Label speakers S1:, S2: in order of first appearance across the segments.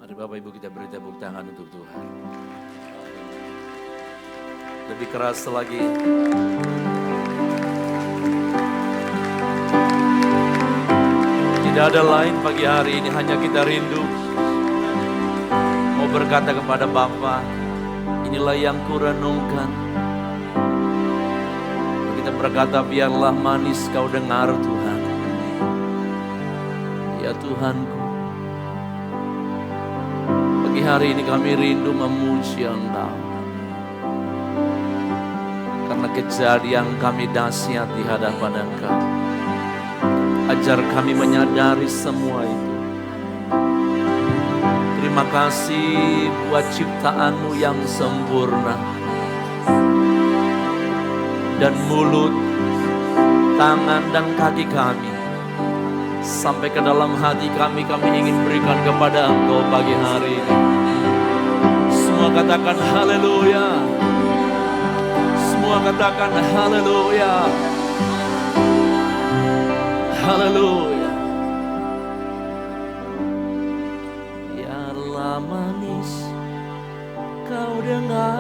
S1: Mari Bapak Ibu kita beri tepuk tangan untuk Tuhan. Lebih keras lagi. Tidak ada lain pagi hari ini, hanya kita rindu mau berkata kepada Bapa, inilah yang kurenungkan. Kita berkata, biarlah manis kau dengar Tuhan. Ya Tuhanku, pagi hari ini kami rindu memuji Engkau. Karena kejadian kami dahsyat di hadapan Engkau. Ajar kami menyadari semua itu. Terima kasih buat ciptaan-Mu yang sempurna. Dan mulut, tangan dan kaki kami, sampai ke dalam hati kami ingin berikan kepada Engkau pagi hari ini. Semua katakan haleluya. Semua katakan haleluya. Haleluya. Biarlah manis kau dengar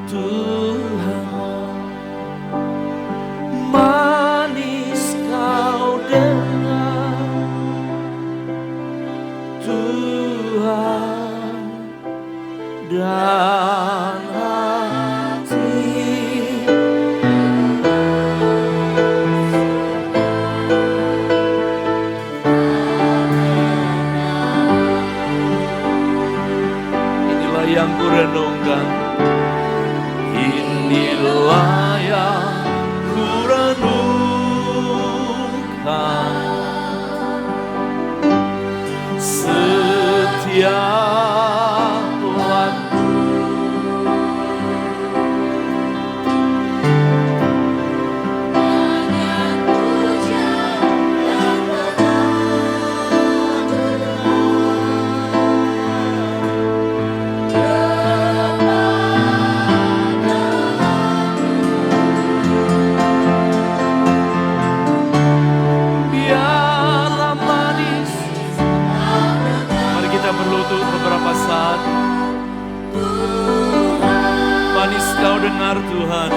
S1: Tuhan, manis kau dengar Tuhan, dan hati inilah yang kurenungkan. Inilah yang kurenungkan, setiap waktu berlutut beberapa saat. Manis kau dengar Tuhan.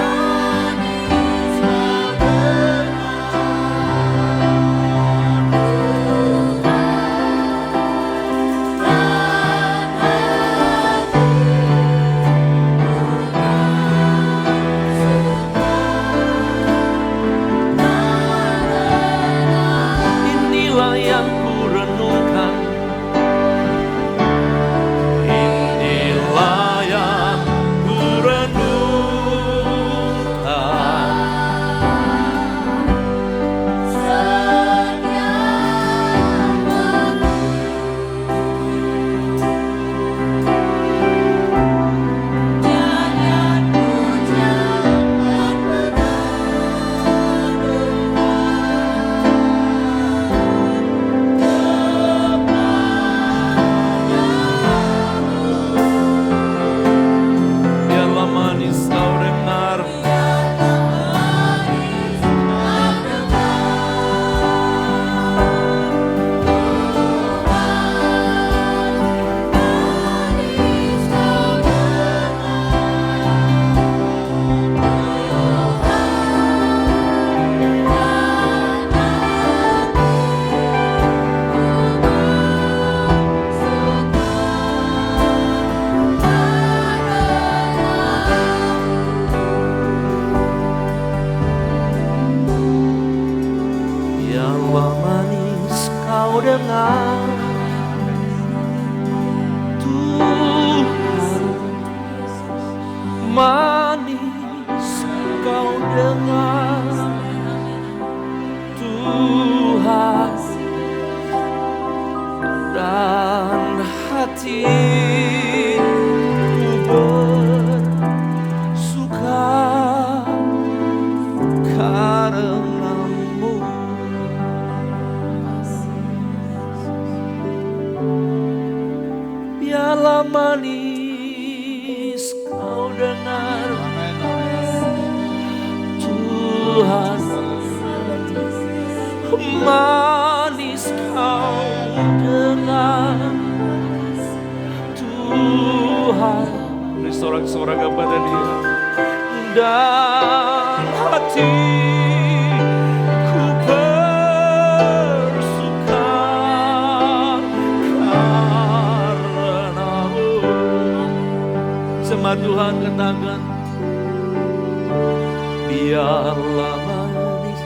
S1: Inilah yang kurenungkan. Manis kau dengar Tuhan, dan hatiku bersuka karenamu. Biarlah manis kau dengar Tuhan, manis manis kau dengar Tuhan. Ini sorak-sorak kepada Dia. Dan hatiku bersuka karenamu. Sama Tuhan katakan, biarlah manis.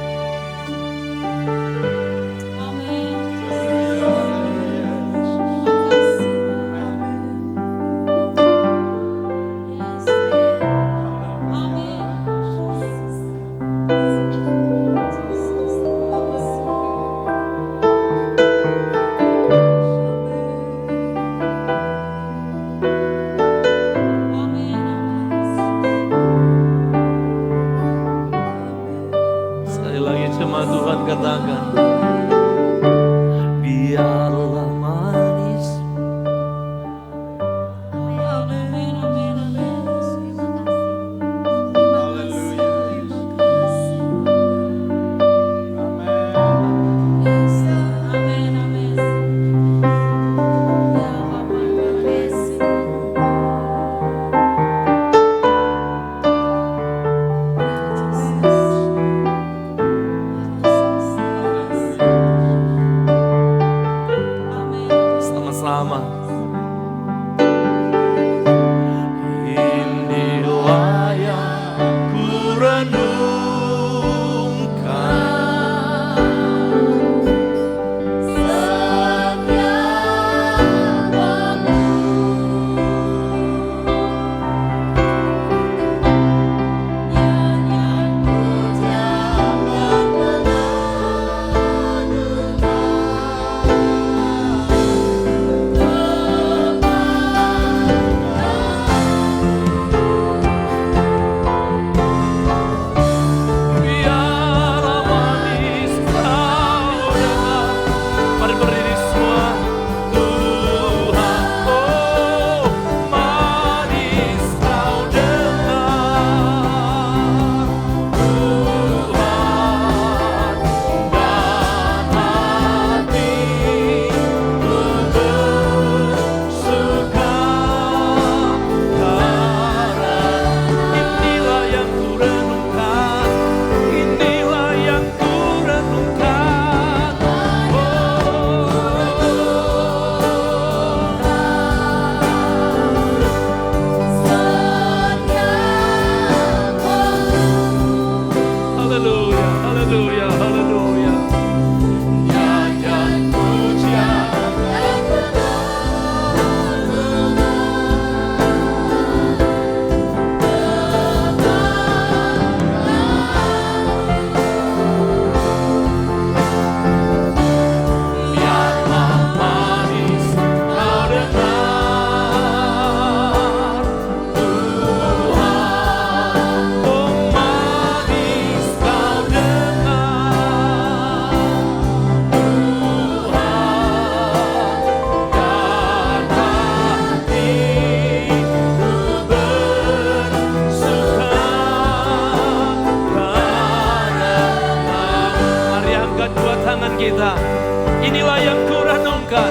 S1: Sekali lagi sama Tuhan katakan, biarlah manis. Sama-sama. Inilah yang ku renungkan, setiap waktu yang ku jalan kita. Inilah yang ku renungkan.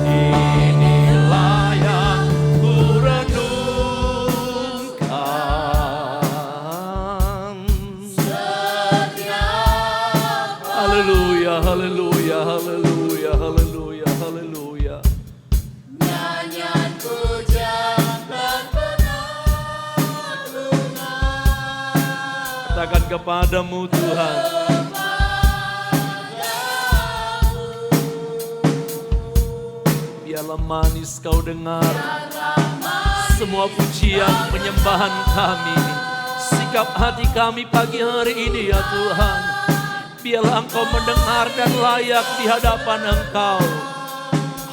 S1: Inilah yang ku renungkan. Haleluya, haleluya, haleluya, haleluya, haleluya.
S2: Nyanyian pujian dan pengagungan
S1: Katakan kepadamu Tuhan. Biarlah manis kau dengar semua pujian penyembahan kami, sikap hati kami pagi hari ini ya Tuhan. Biarlah Engkau mendengar dan layak di hadapan Engkau.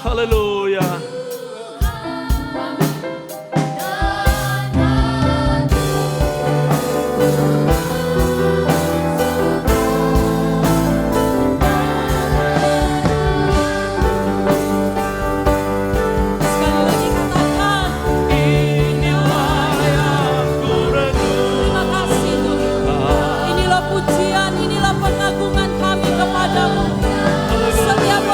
S1: Haleluya.
S2: Setiap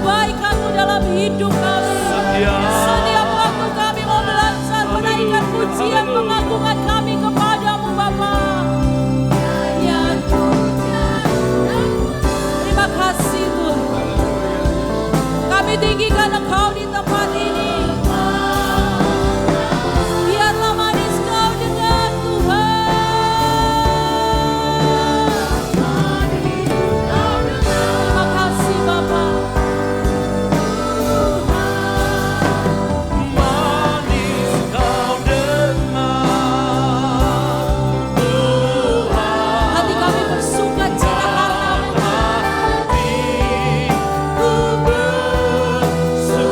S3: kebaikan-Mu dalam hidup kami. Setiap waktu kami mau belajar menaikkan pujian pengagungan kami kepadamu Bapa. Terima kasih Tuhan. Kami tinggikan Engkau di tempat ini. Biarlah manis Kau dengar Tuhan. Terima kasih Bapa.
S1: Manis Kau dengar Tuhan.
S3: Hati kami bersuka cita karena-Mu Tuhan.
S1: Ku bersuka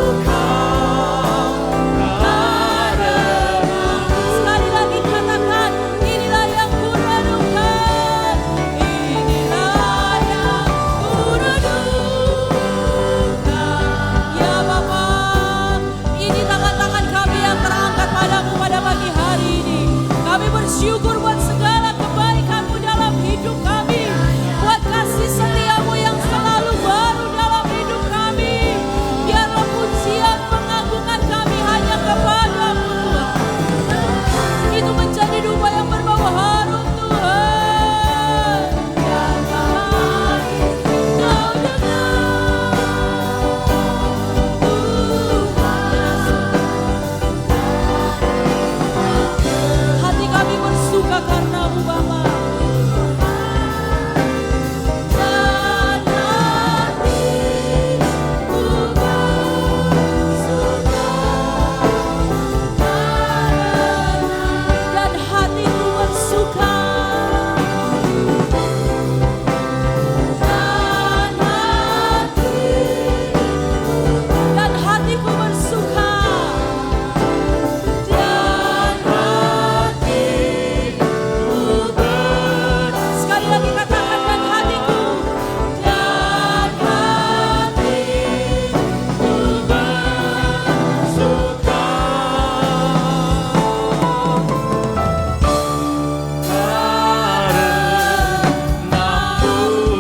S1: karena-Mu.
S3: Sekali lagi katakan, inilah yang kuredukan. Inilah yang kuredukan. Ya Bapa, ini tangan-tangan kami yang terangkat padamu pada pagi hari ini. Kami bersyukur buat segala kebaikan-Mu dalam hidup kami. Buat kasih setia-Mu yang selalu baru dalam hidup kami. Biarlah pujian pengagungan kami hanya kepadamu Tuhan. Itu menjadi dupa yang berbau harum Tuhan. Yang manis Kau dengar Tuhan. Hati kami bersuka karena-Mu Bapa. Dan hatiku bersuka. Dan hatiku bersuka. Sekali lagi katakan, dan hatiku. Dan hatiku
S1: Bersuka karena-Mu.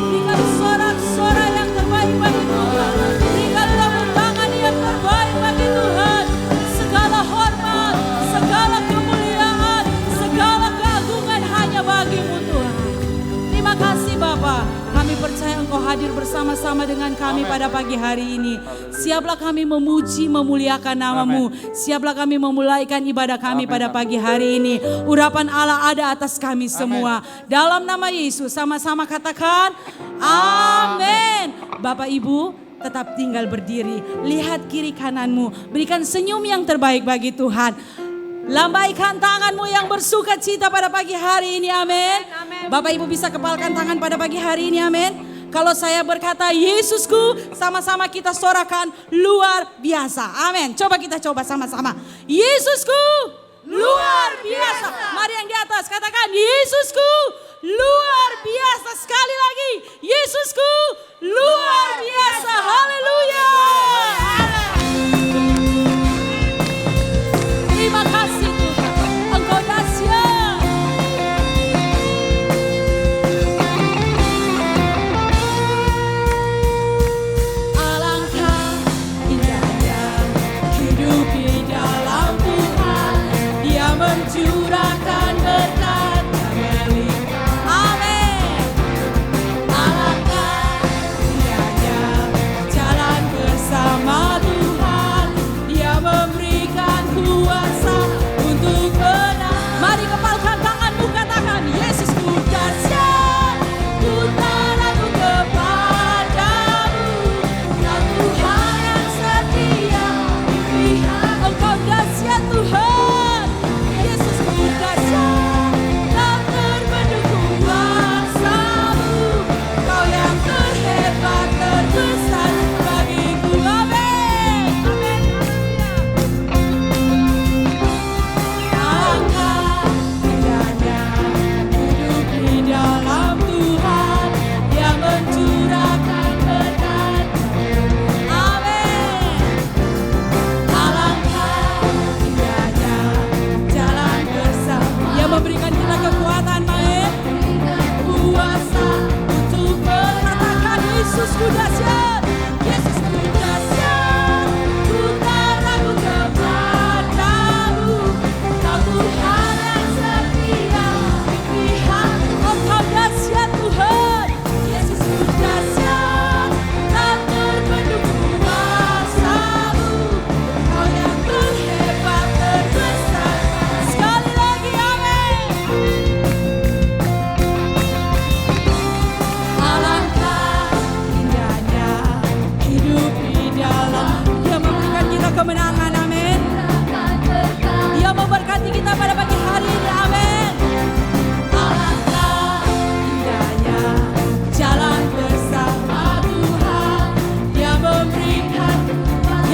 S3: berikan sorak-sorai yang terbaik bagi Tuhan. Berikan tepuk tangan yang terbaik bagi Tuhan. Segala hormat, segala kemuliaan, segala keagungan hanya bagi-Mu Tuhan. Terima kasih Bapa. Kami percaya Engkau hadir bersama-sama dengan kami pada pagi hari ini. Siaplah kami memuji, memuliakan nama-Mu. Siaplah kami memulaikan ibadah kami pada pagi hari ini. Urapan Allah ada atas kami semua. Dalam nama Yesus sama-sama katakan amin. Bapak Ibu tetap tinggal berdiri. Lihat kiri kananmu. Berikan senyum yang terbaik bagi Tuhan. Lambaikan tanganmu yang bersuka cita pada pagi hari ini, amin. Bapak Ibu bisa kepalkan tangan pada pagi hari ini, amin. Kalau saya berkata Yesusku, sama-sama kita sorakan luar biasa, amin. Coba kita coba sama-sama. Yesusku luar biasa. Mari yang di atas katakan Yesusku luar biasa. Sekali lagi Yesusku luar biasa. Haleluya. Terima kasih Tuhan, Engkau dahsyat. Alangkah indahnya hidup di dalam Tuhan. Dia mencurahkan berkat yang melimpah. Amin. Alangkah indahnya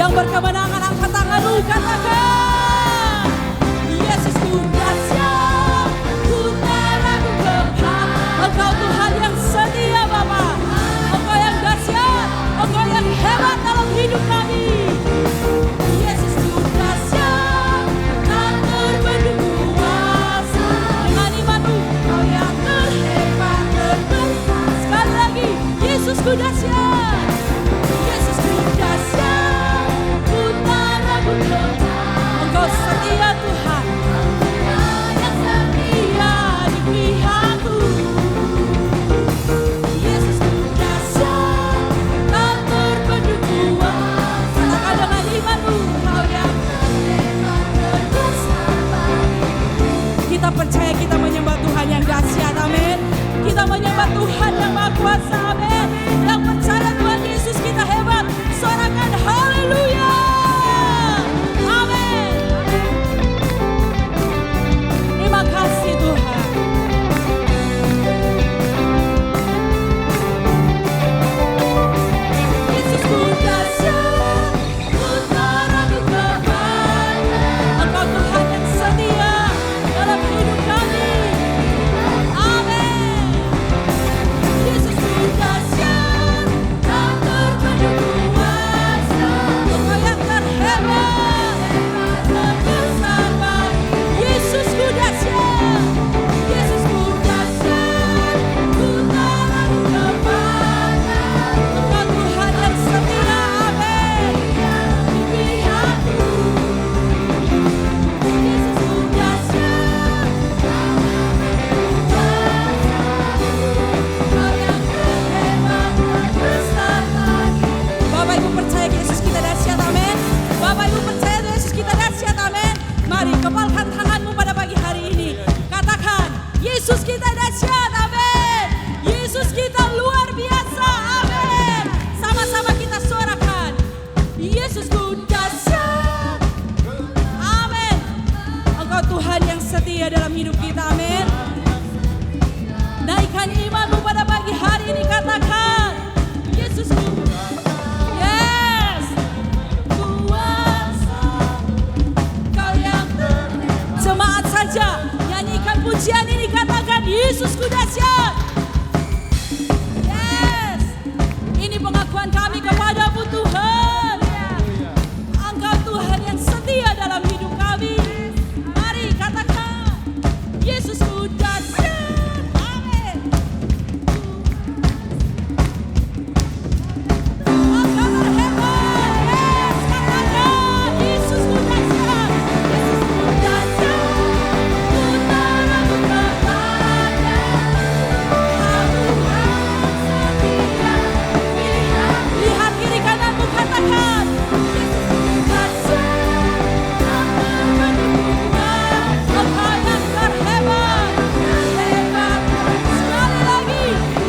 S3: yang berkemenangan, angkat tanganmu, katakan, Yesusku dahsyat, ku tak ragu Tuhan. Engkau Tuhan yang setia Bapa, Engkau yang dahsyat, Engkau yang hebat dalam hidup kami. Yesusku dahsyat, tak terbendung kuasa. Dengan imanmu, Engkau yang terhebat, terbesar. Sekali lagi, Yesusku dahsyat, Yesusku dahsyat, ku tak ragu Tuhan. Engkau setia Tuhan, Engkau yang setia di pihakku. Yesusku dahsyat, tak terbendung kuasa. Katakan dengan imanmu, Engkau yang terhebat, terbesar. Kita percaya kita menyembah Tuhan yang dahsyat, amin. Kita menyembah Tuhan yang Maha Kuasa, amin. Yang percaya Tuhan Yesus kita hebat, sorakan haleluya, amin. Terima kasih Tuhan. Yesusku dahsyat, ku tak ragu Tuhan. Engkau Tuhan yang setia dalam hidup kami, amin. Yesusku dahsyat, tak terbendung kuasa. Engkau yang terhebat, terbesar bagi. Yesusku dahsyat, Yesusku dahsyat, ku tak ragu Tuhan. Engkau Tuhan yang setia, amin. Di pihakku, Yesusku dahsyat, Engkau yang terhebat, terbesar lagi. Bapak Ibu percaya Yesus kita dahsyat, amin. Bapak Ibu percaya Yesus kita dahsyat, amin. Mari kepalkan tanganmu pada pagi hari ini. Katakan, Yesus kita dahsyat, amin. Yesus kita luar biasa, amin. Sama-sama kita suarakan, Yesusku dahsyat, amin. Engkau Tuhan yang setia dalam hidup kita, amin. Naikkan imanmu pada pagi hari ini, katakan, Yesusku, yes, kuasa, Kau yang jemaat saja nyanyikan pujian ini, katakan, Yesusku dahsyat. Yes, ini pengakuan kami kepadamu Tuhan. Engkau Tuhan yang setia dalam hidup kami. Mari katakan, Yesusku dahsyat, amin. Engkau terhebat, yes, katakan, Yesusku dahsyat, Yesusku dahsyat, ku tak ragu kepada. Aku setia pihak. Lihat kiri kananmu, katakan, Yesusku dahsyat, tak terbendung kuasa. Engkau yang terhebat, terhebat. Sekali lagi,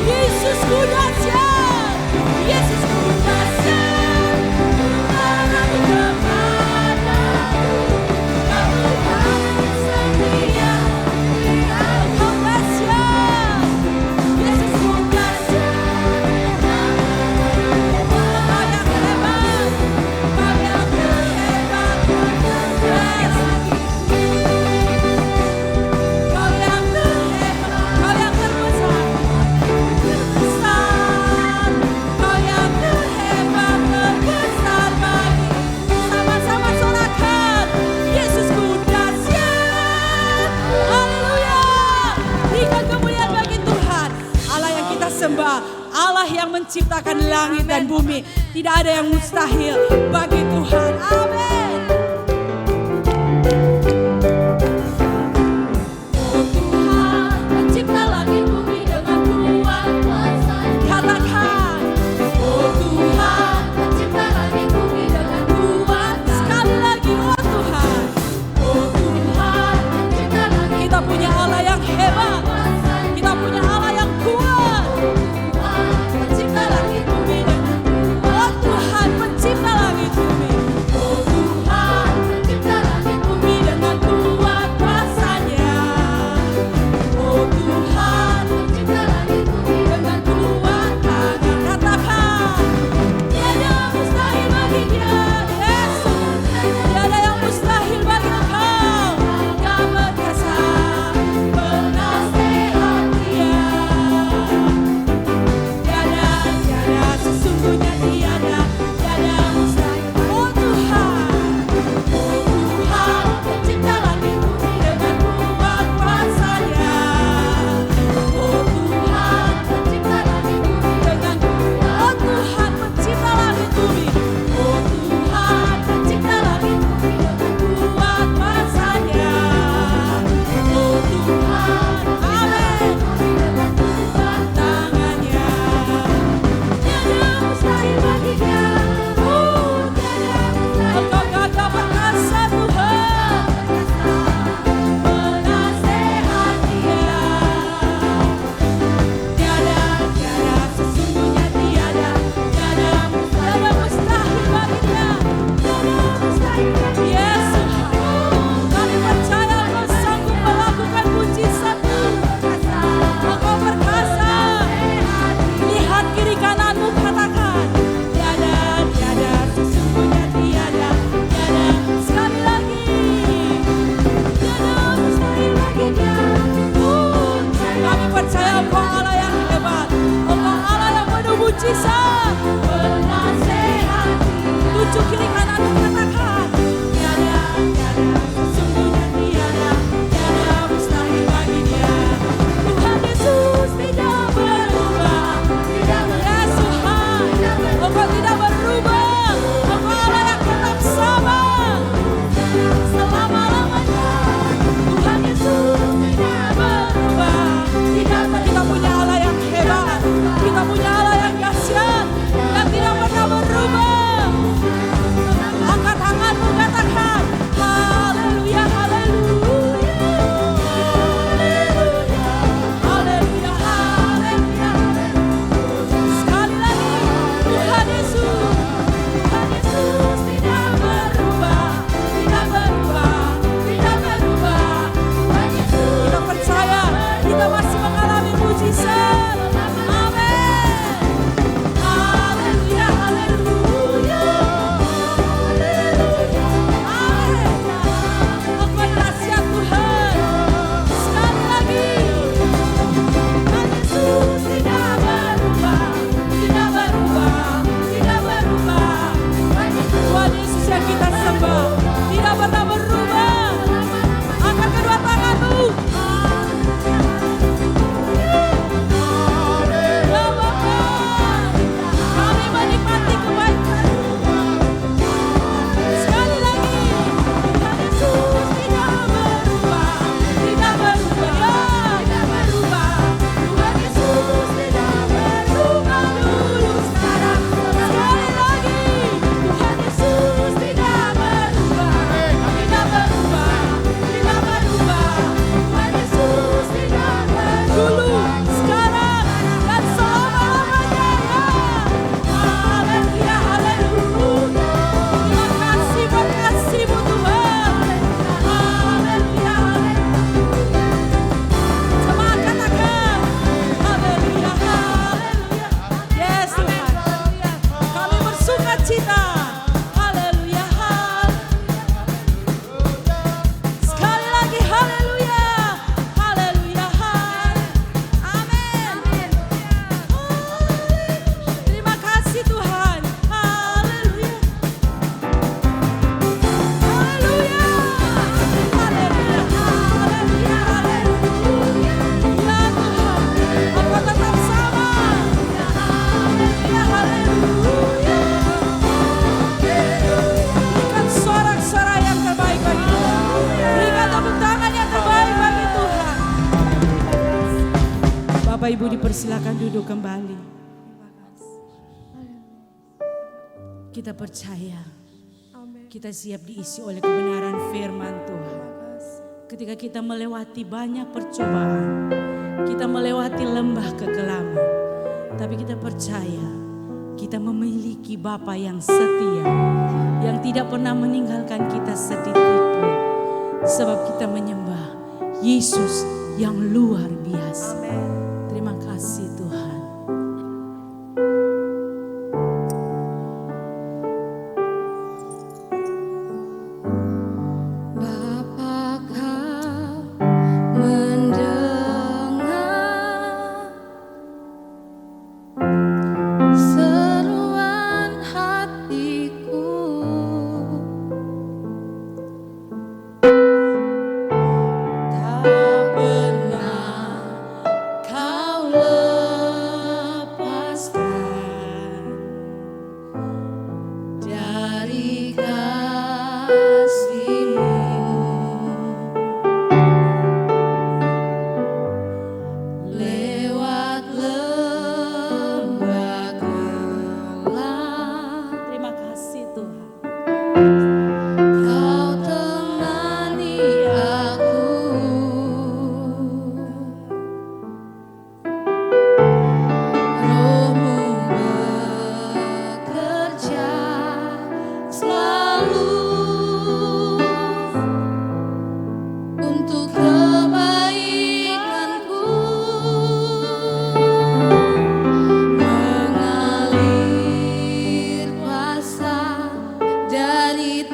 S3: Yesusku dahsyat, Yesusku dahsyat, ku tak ragu kepada. Kau Tuhan setia, Engkau dahsyat, Yesusku dahsyat, Engkau yang hebat, Kau yang terhebat, terbesar. Kau yang terhebat, Kau yang terbesar, terbesar. Kau yang terhebat, terbesar bagi. Sama-sama sorakan, Yesusku dahsyat, haleluya. Berikan kemuliaan bagi Tuhan, Allah yang kita sembah, Allah yang menciptakan langit dan bumi. Tidak ada yang mustahil bagi Tuhan, amin. Oh Tuhan, pencipta langit bumi dengan kuat kuasa-Nya. Katakan, oh Tuhan, pencipta langit bumi dengan kuat. Sekali lagi, oh Tuhan, oh Tuhan, pencipta langit. Kita punya Allah yang hebat, kita punya Allah yang kuat. Pencipta langit bumi dengan kuat. Oh Tuhan, pencipta langit bumi. Oh Tuhan, Persilakan duduk kembali. Kita percaya kita siap diisi oleh kebenaran firman Tuhan. Ketika kita melewati banyak percobaan, kita melewati lembah kekelaman, tapi kita percaya kita memiliki Bapa yang setia, yang tidak pernah meninggalkan kita setitik pun. Sebab kita menyembah Yesus yang luar biasa. Terima kasih Tuhan.
S2: Bapa, Kau mendengar seruan hatiku. Tak pernah Kau lepaskan dari kasih-Mu. Lewat lembah gelap,
S3: Terima kasih Tuhan.
S2: Kau temani aku. Roh-Mu bekerja selalu untuk kebaikanku, mengalir kuasa dari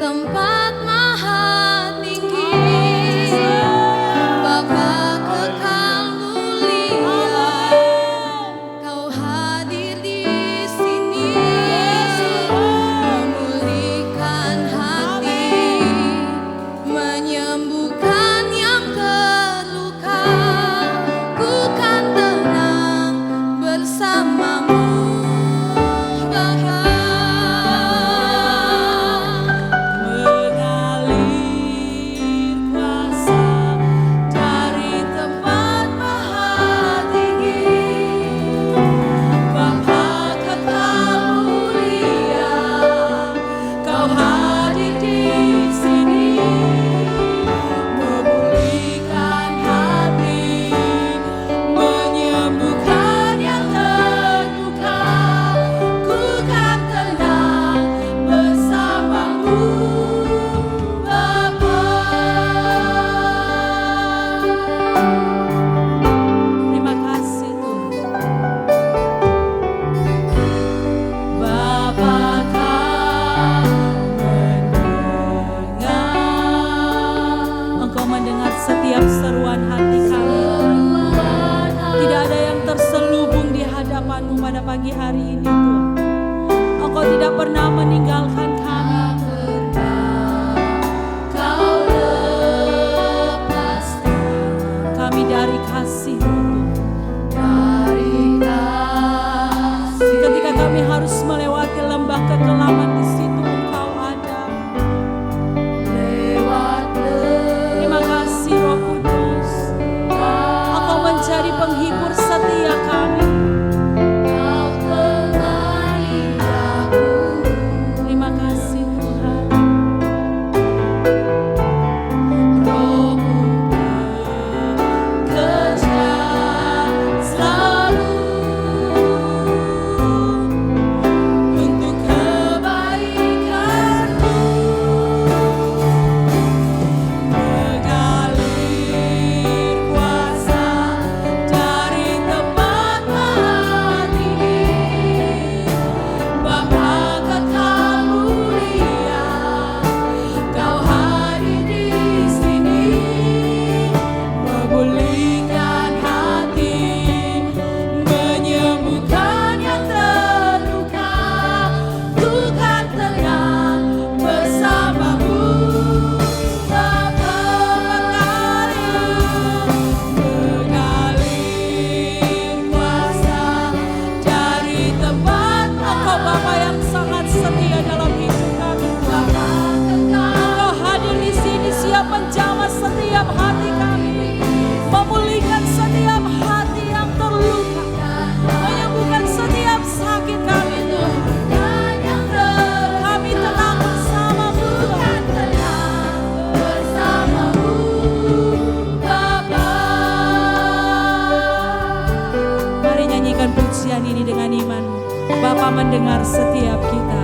S3: Bapa mendengar setiap kita.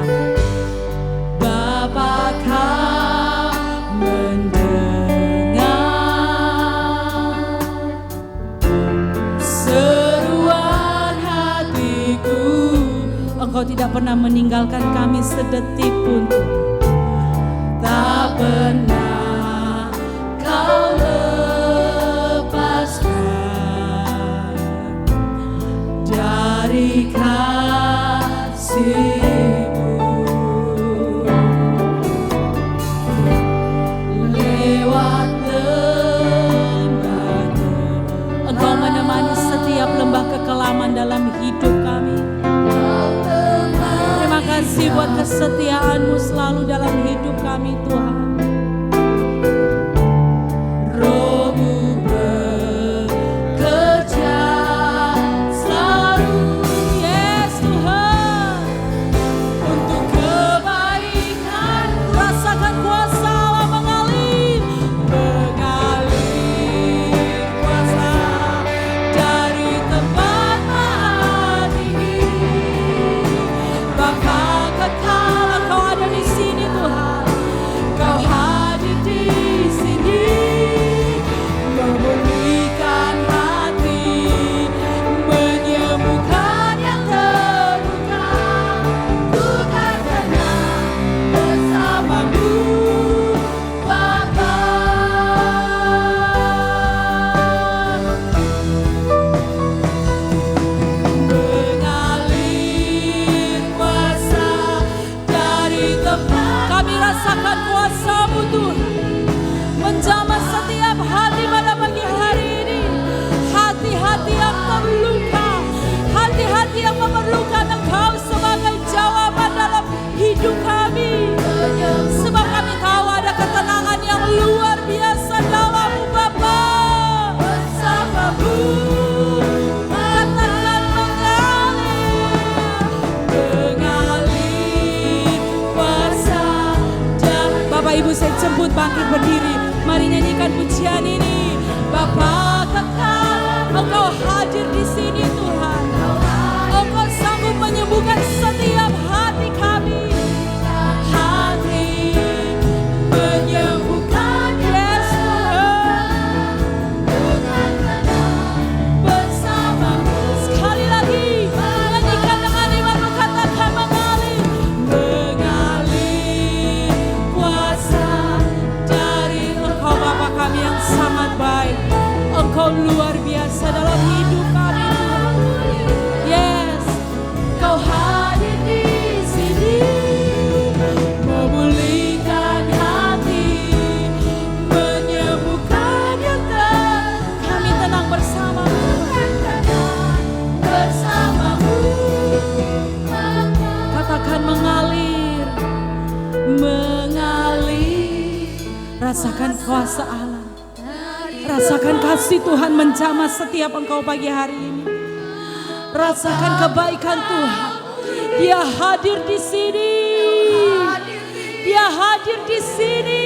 S3: Bapa Kau mendengar seruan hatiku. Engkau tidak pernah meninggalkan kami sedetik pun. Tak pernah Kau lepaskan dari kasih-Mu. Lewat lembah, Engkau menemani setiap lembah kekelaman dalam hidup kami. Terima kasih buat kesetiaan-Mu selalu dalam hidup kami, Tuhan. Roh-Mu bekerja selalu, yes Tuhan, untuk kebaikan. Rasakan kuasa Allah mengalir kuasa dari tempat maha tinggi. Bapa kekal, Engkau ada di sini Tuhan. Kau hadir di sini, memulihkan hati, menyembuhkan yang terluka. Ku kan tenang bersama-Mu, Bapa. Mengalir kuasa dari tempat. Kami rasakan kuasa-Mu Tuhan, menjamah setiap hati pada pagi hari ini. Hati-hati yang terluka, hati-hati yang memerlukan Engkau sebagai jawaban dalam hidup kami. Sebab kami tahu ada ketenangan yang luar biasa dalam-Mu Bapa. Bersama-Mu katakan mengalir kuasa. Bapak Ibu saya jemput bangkit berdiri. Mari nyanyikan pujian ini. Bapa kekal, Engkau hadir di sini Tuhan. Engkau sanggup menyembuhkan setiap hati kami. Hati menyembuhkan, yes Tuhan. Bersama-Mu. Sekali lagi nyanyikan dengan iman-Mu, katakan mengalir. Mengalir kuasa dari Engkau Bapa kami yang sangat baik. Engkau luar biasa dalam hidup kami Tuhan. Yes, Kau hadir di sini, memulihkan hati, menyembuhkan yang kami tenang bersama-Mu. Bersama-Mu, katakan mengalir, mengalir. Rasakan kuasa Allah. Rasakan kasih Tuhan menjamah setiap engkau pagi hari ini. Rasakan kebaikan Tuhan. Dia hadir di sini. Dia hadir di sini.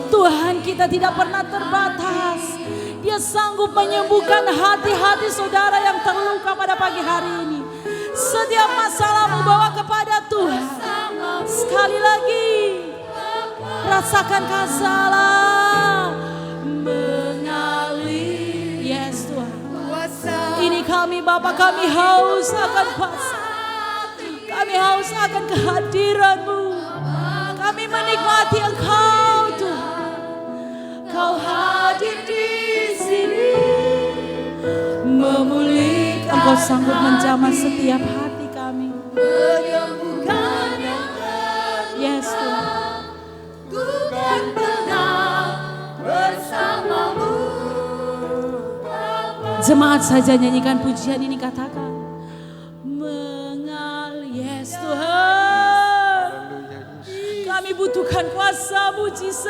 S3: Tuhan kita tidak pernah terbatas. Dia sanggup menyembuhkan hati-hati saudara yang terluka pada pagi hari ini. Setiap masalahmu bawa kepada Tuhan. Sekali lagi, rasakan kasih Allah mengalir. Yes Tuhan. Ini kami Bapa, kami haus akan kuasa. Kami haus akan kehadiran-Mu. Kami menikmati Engkau Tuhan. Kau hadir di sini, memulihkan. Engkau sanggup menjamah setiap hati kami. Yes Tuhan. Ku kan tenang bersama-Mu. Jemaat saja nyanyikan pujian ini, katakan mengalir. Yes Tuhan. Kami butuhkan kuasa-Mu Jesus.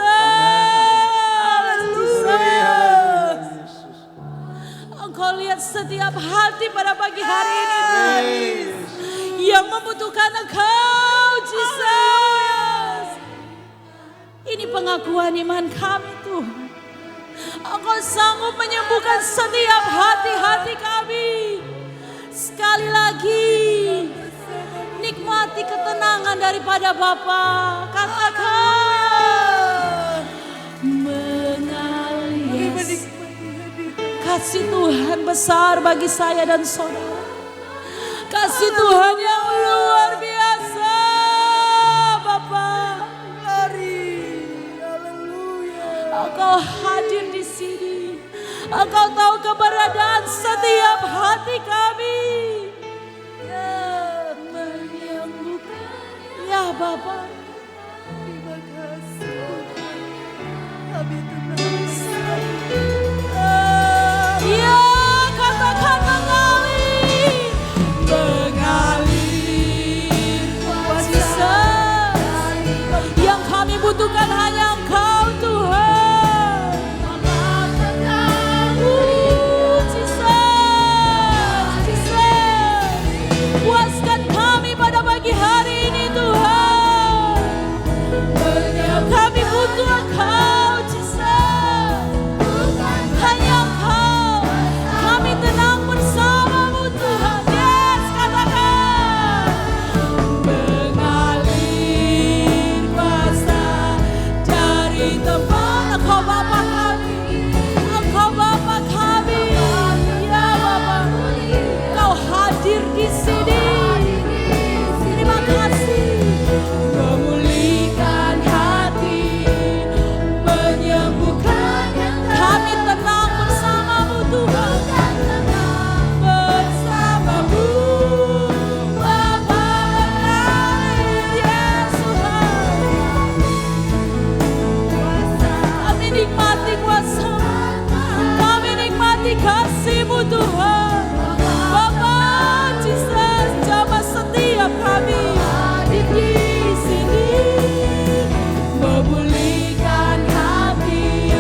S3: Engkau lihat setiap hati pada pagi hari ini Tuhan, yang membutuhkan Engkau Jesus. Ini pengakuan iman kami Tuhan. Engkau sanggup menyembuhkan setiap hati-hati kami. Sekali lagi, menikmati ketenangan daripada Bapa. Katakan mengalir. Kasih Tuhan besar bagi saya dan saudara. Kasih Tuhan yang luar biasa, Bapa. Engkau hadir di sini. Engkau tahu keberadaan setiap hati kami. Menyembuhkan, ya Bapa. Terima kasih. Kami tenang. Ya, katakan mengalir. Mengalir kuasa. Yang kami butuhkan hanya Engkau, Tuhan. Puaskan kami pada pagi hari ini, Tuhan. Kami butuh Engkau, Jesus. Hanya Engkau. Kami tenang bersama-Mu, Tuhan. Yes, katakan. Mengalir kuasa dari tempat Engkau Bapa kami. Engkau Bapa kami. Ya Bapa. Engkau hadir di sini. Terima kasih. Memulihkan hati, menyembuhkan. Kami tenang bersama-Mu, Tuhan. Bersama-Mu, Bapa mengalir, Yesus Tuhan. Kami nikmati kuasa-Mu. Kami nikmati kasih-Mu, Tuhan. Bapa, Jesus, jamah setiap kami di sini. Memulihkan hati,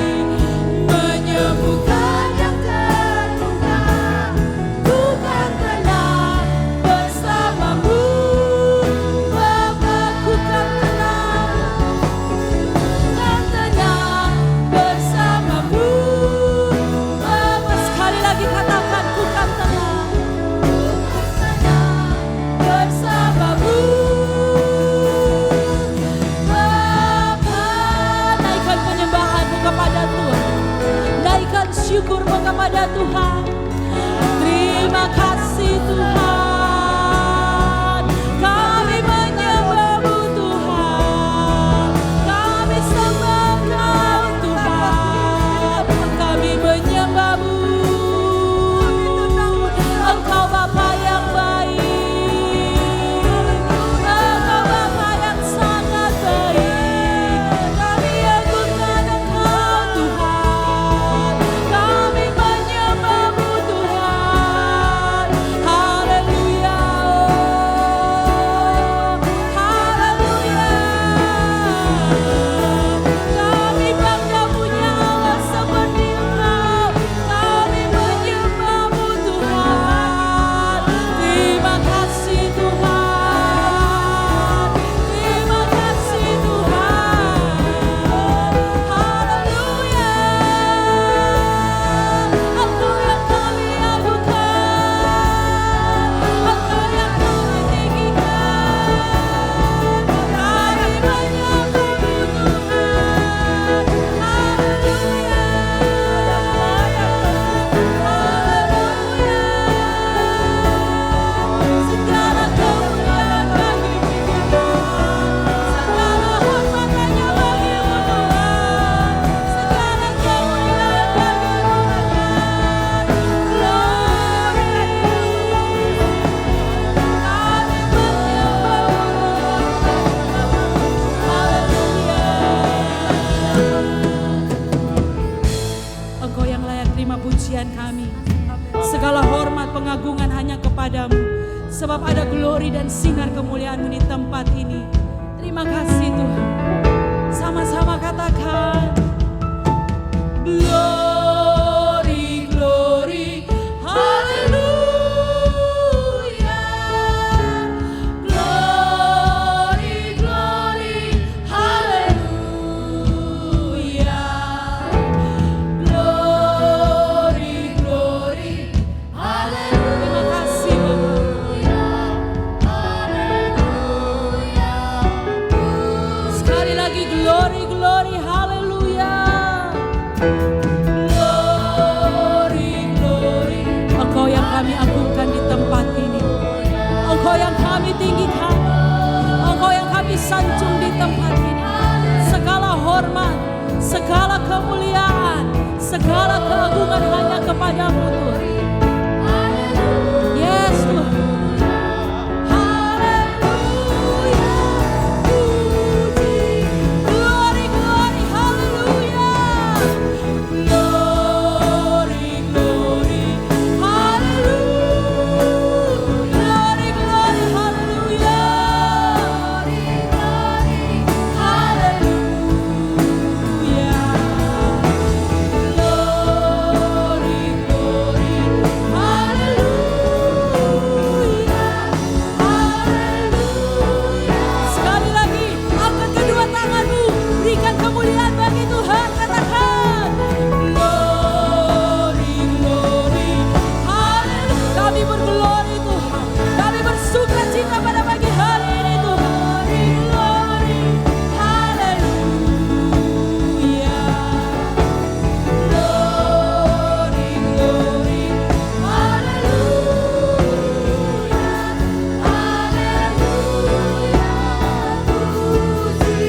S3: menyembuhkan yang terluka. Bukan tenang bersama-Mu, Bapa, ku kan tenang. Kan tenang bersama-Mu, Bapa. Sekali lagi katakan, ku kan tenang. Bersama-Mu, Bapa. Naikkan penyembahan-Mu kepada Tuhan. Naikkan syukur-Mu kepada Tuhan. Terima kasih Tuhan. Kami menyembah-Mu Tuhan. Kami sembah Engkau Tuhan. Kami menyembah-Mu. Engkau Bapa yang baik. Engkau Bapa yang sangat baik. Kami agungkan Engkau Tuhan. Kami menyembah-Mu Tuhan. Haleluya. Haleluya. Kami bangga punya Allah seperti Engkau. Kami menyembah-Mu Tuhan. Terima kasih Tuhan. Terima kasih Tuhan. Haleluya. Engkau yang kami agungkan. Engkau yang kami tinggikan. Kami menyembah-Mu Tuhan. Haleluya. Segala kemuliaan bagi-Mu Tuhan. Segala hormat hanya bagi-Mu Tuhan. Segala kemuliaan bagi-Mu Tuhan. Glory. Kami menyembah-Mu. Haleluya. Engkau yang layak terima pujian kami. Segala hormat pengagungan hanya kepadamu. Sebab ada glory dan sinar kemuliaan-Mu di tempat ini. Terima kasih Tuhan. Sama-sama katakan. Glory, glory, haleluya. Glory, glory, haleluya. Glory, glory, haleluya. Terima kasih Bapak. Glory, glory, haleluya. Glory, glory. Engkau yang kami agungkan di tempat ini. Engkau yang kami tinggikan. Engkau yang kami sanjung di tempat ini. Segala hormat, segala kemuliaan, segala keagungan hanya kepadamu Tuhan. Yes Tuhan. Haleluya. Puji. Glory, glory, haleluya. Glory, glory, haleluya. Glory, glory, haleluya. Sekali lagi, angkat kedua tanganmu, berikan kemuliaan bagi Tuhan, katakan glory, glory, haleluya. Kami berglori Tuhan, kami bersuka cita pada pagi hari ini Tuhan. Glory, haleluya. Glory, glory, haleluya, haleluya, puji.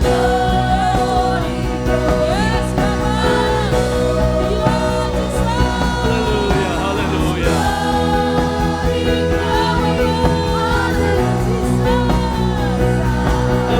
S3: Glory, yes Tuhan, you are the Son.
S1: Haleluya, haleluya. Haleluya, pujimu. Haleluya, pujimu.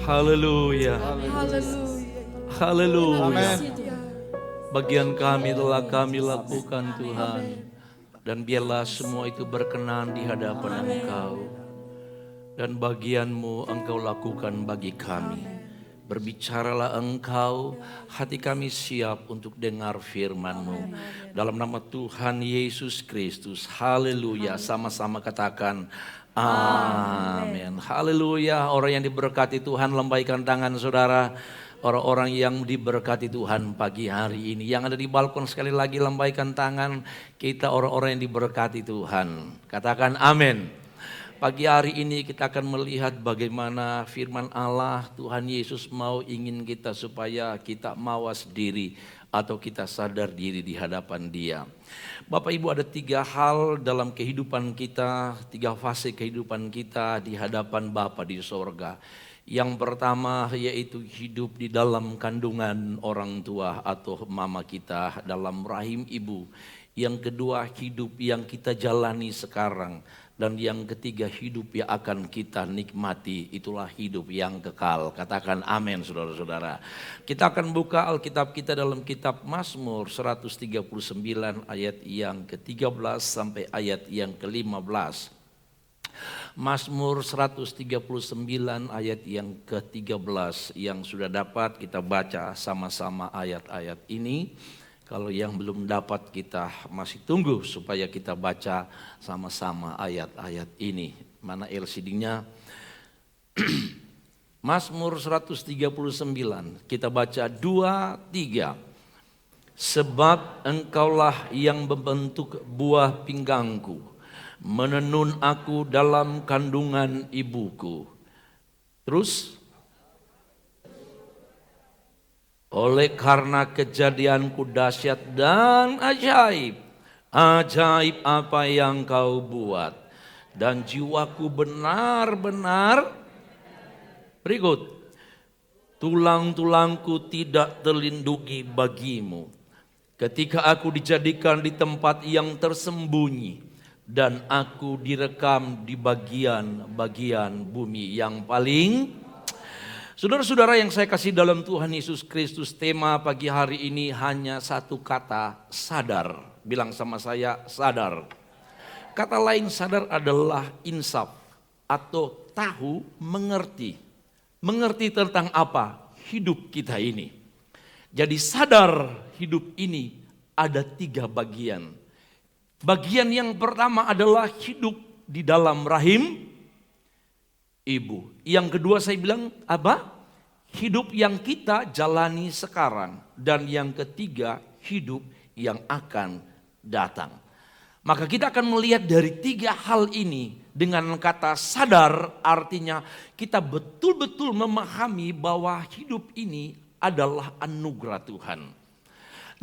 S1: Haleluya, haleluya, haleluya. Bagian kami telah kami lakukan Tuhan, dan biarlah semua itu berkenan di hadapan Engkau. Dan bagian-Mu Engkau lakukan bagi kami. Berbicaralah Engkau, hati kami siap untuk dengar firman-Mu. Dalam nama Tuhan Yesus Kristus, haleluya. Sama-sama katakan amin. Haleluya. Orang yang diberkati Tuhan, lambaikan tangan saudara. Orang-orang yang diberkati Tuhan pagi hari ini. Yang ada di balkon sekali lagi lambaikan tangan. Kita orang-orang yang diberkati Tuhan. Katakan amin. Pagi hari ini kita akan melihat bagaimana firman Allah. Tuhan Yesus ingin kita supaya kita mawas diri atau kita sadar diri di hadapan Dia. Bapak Ibu, ada 3 hal dalam kehidupan kita, 3 fase kehidupan kita di hadapan Bapa di sorga. Yang pertama yaitu hidup di dalam kandungan orang tua atau mama kita dalam rahim ibu. Yang kedua hidup yang kita jalani sekarang. Dan yang ketiga hidup yang akan kita nikmati, itulah hidup yang kekal. Katakan amin saudara-saudara. Kita akan buka Alkitab kita dalam kitab Mazmur 139 ayat yang ke-13 sampai ayat yang ke-15. Mazmur 139 ayat yang ke-13 yang sudah dapat kita baca sama-sama ayat-ayat ini. Kalau yang belum dapat kita masih tunggu supaya kita baca sama-sama ayat-ayat ini. Mana LCD-nya? Mazmur 139, kita baca 2-3. Sebab engkaulah yang membentuk buah pinggangku, menenun aku dalam kandungan ibuku. Terus, oleh karena kejadianku dahsyat dan ajaib, ajaib apa yang kau buat, dan jiwaku benar-benar, berikut, tulang-tulangku tidak terlindungi bagimu. Ketika aku dijadikan di tempat yang tersembunyi, dan aku direkam di bagian-bagian bumi yang paling. Saudara-saudara yang saya kasih dalam Tuhan Yesus Kristus, tema pagi hari ini hanya satu kata, sadar. Bilang sama saya, sadar. Kata lain sadar adalah insaf atau tahu, mengerti. Mengerti tentang apa? Hidup kita ini. Jadi sadar hidup ini ada 3 bagian. Bagian yang pertama adalah hidup di dalam rahim ibu. Yang kedua saya bilang apa? Hidup yang kita jalani sekarang. Dan yang ketiga hidup yang akan datang. Maka kita akan melihat dari 3 hal ini. Dengan kata sadar artinya kita betul-betul memahami bahwa hidup ini adalah anugerah Tuhan.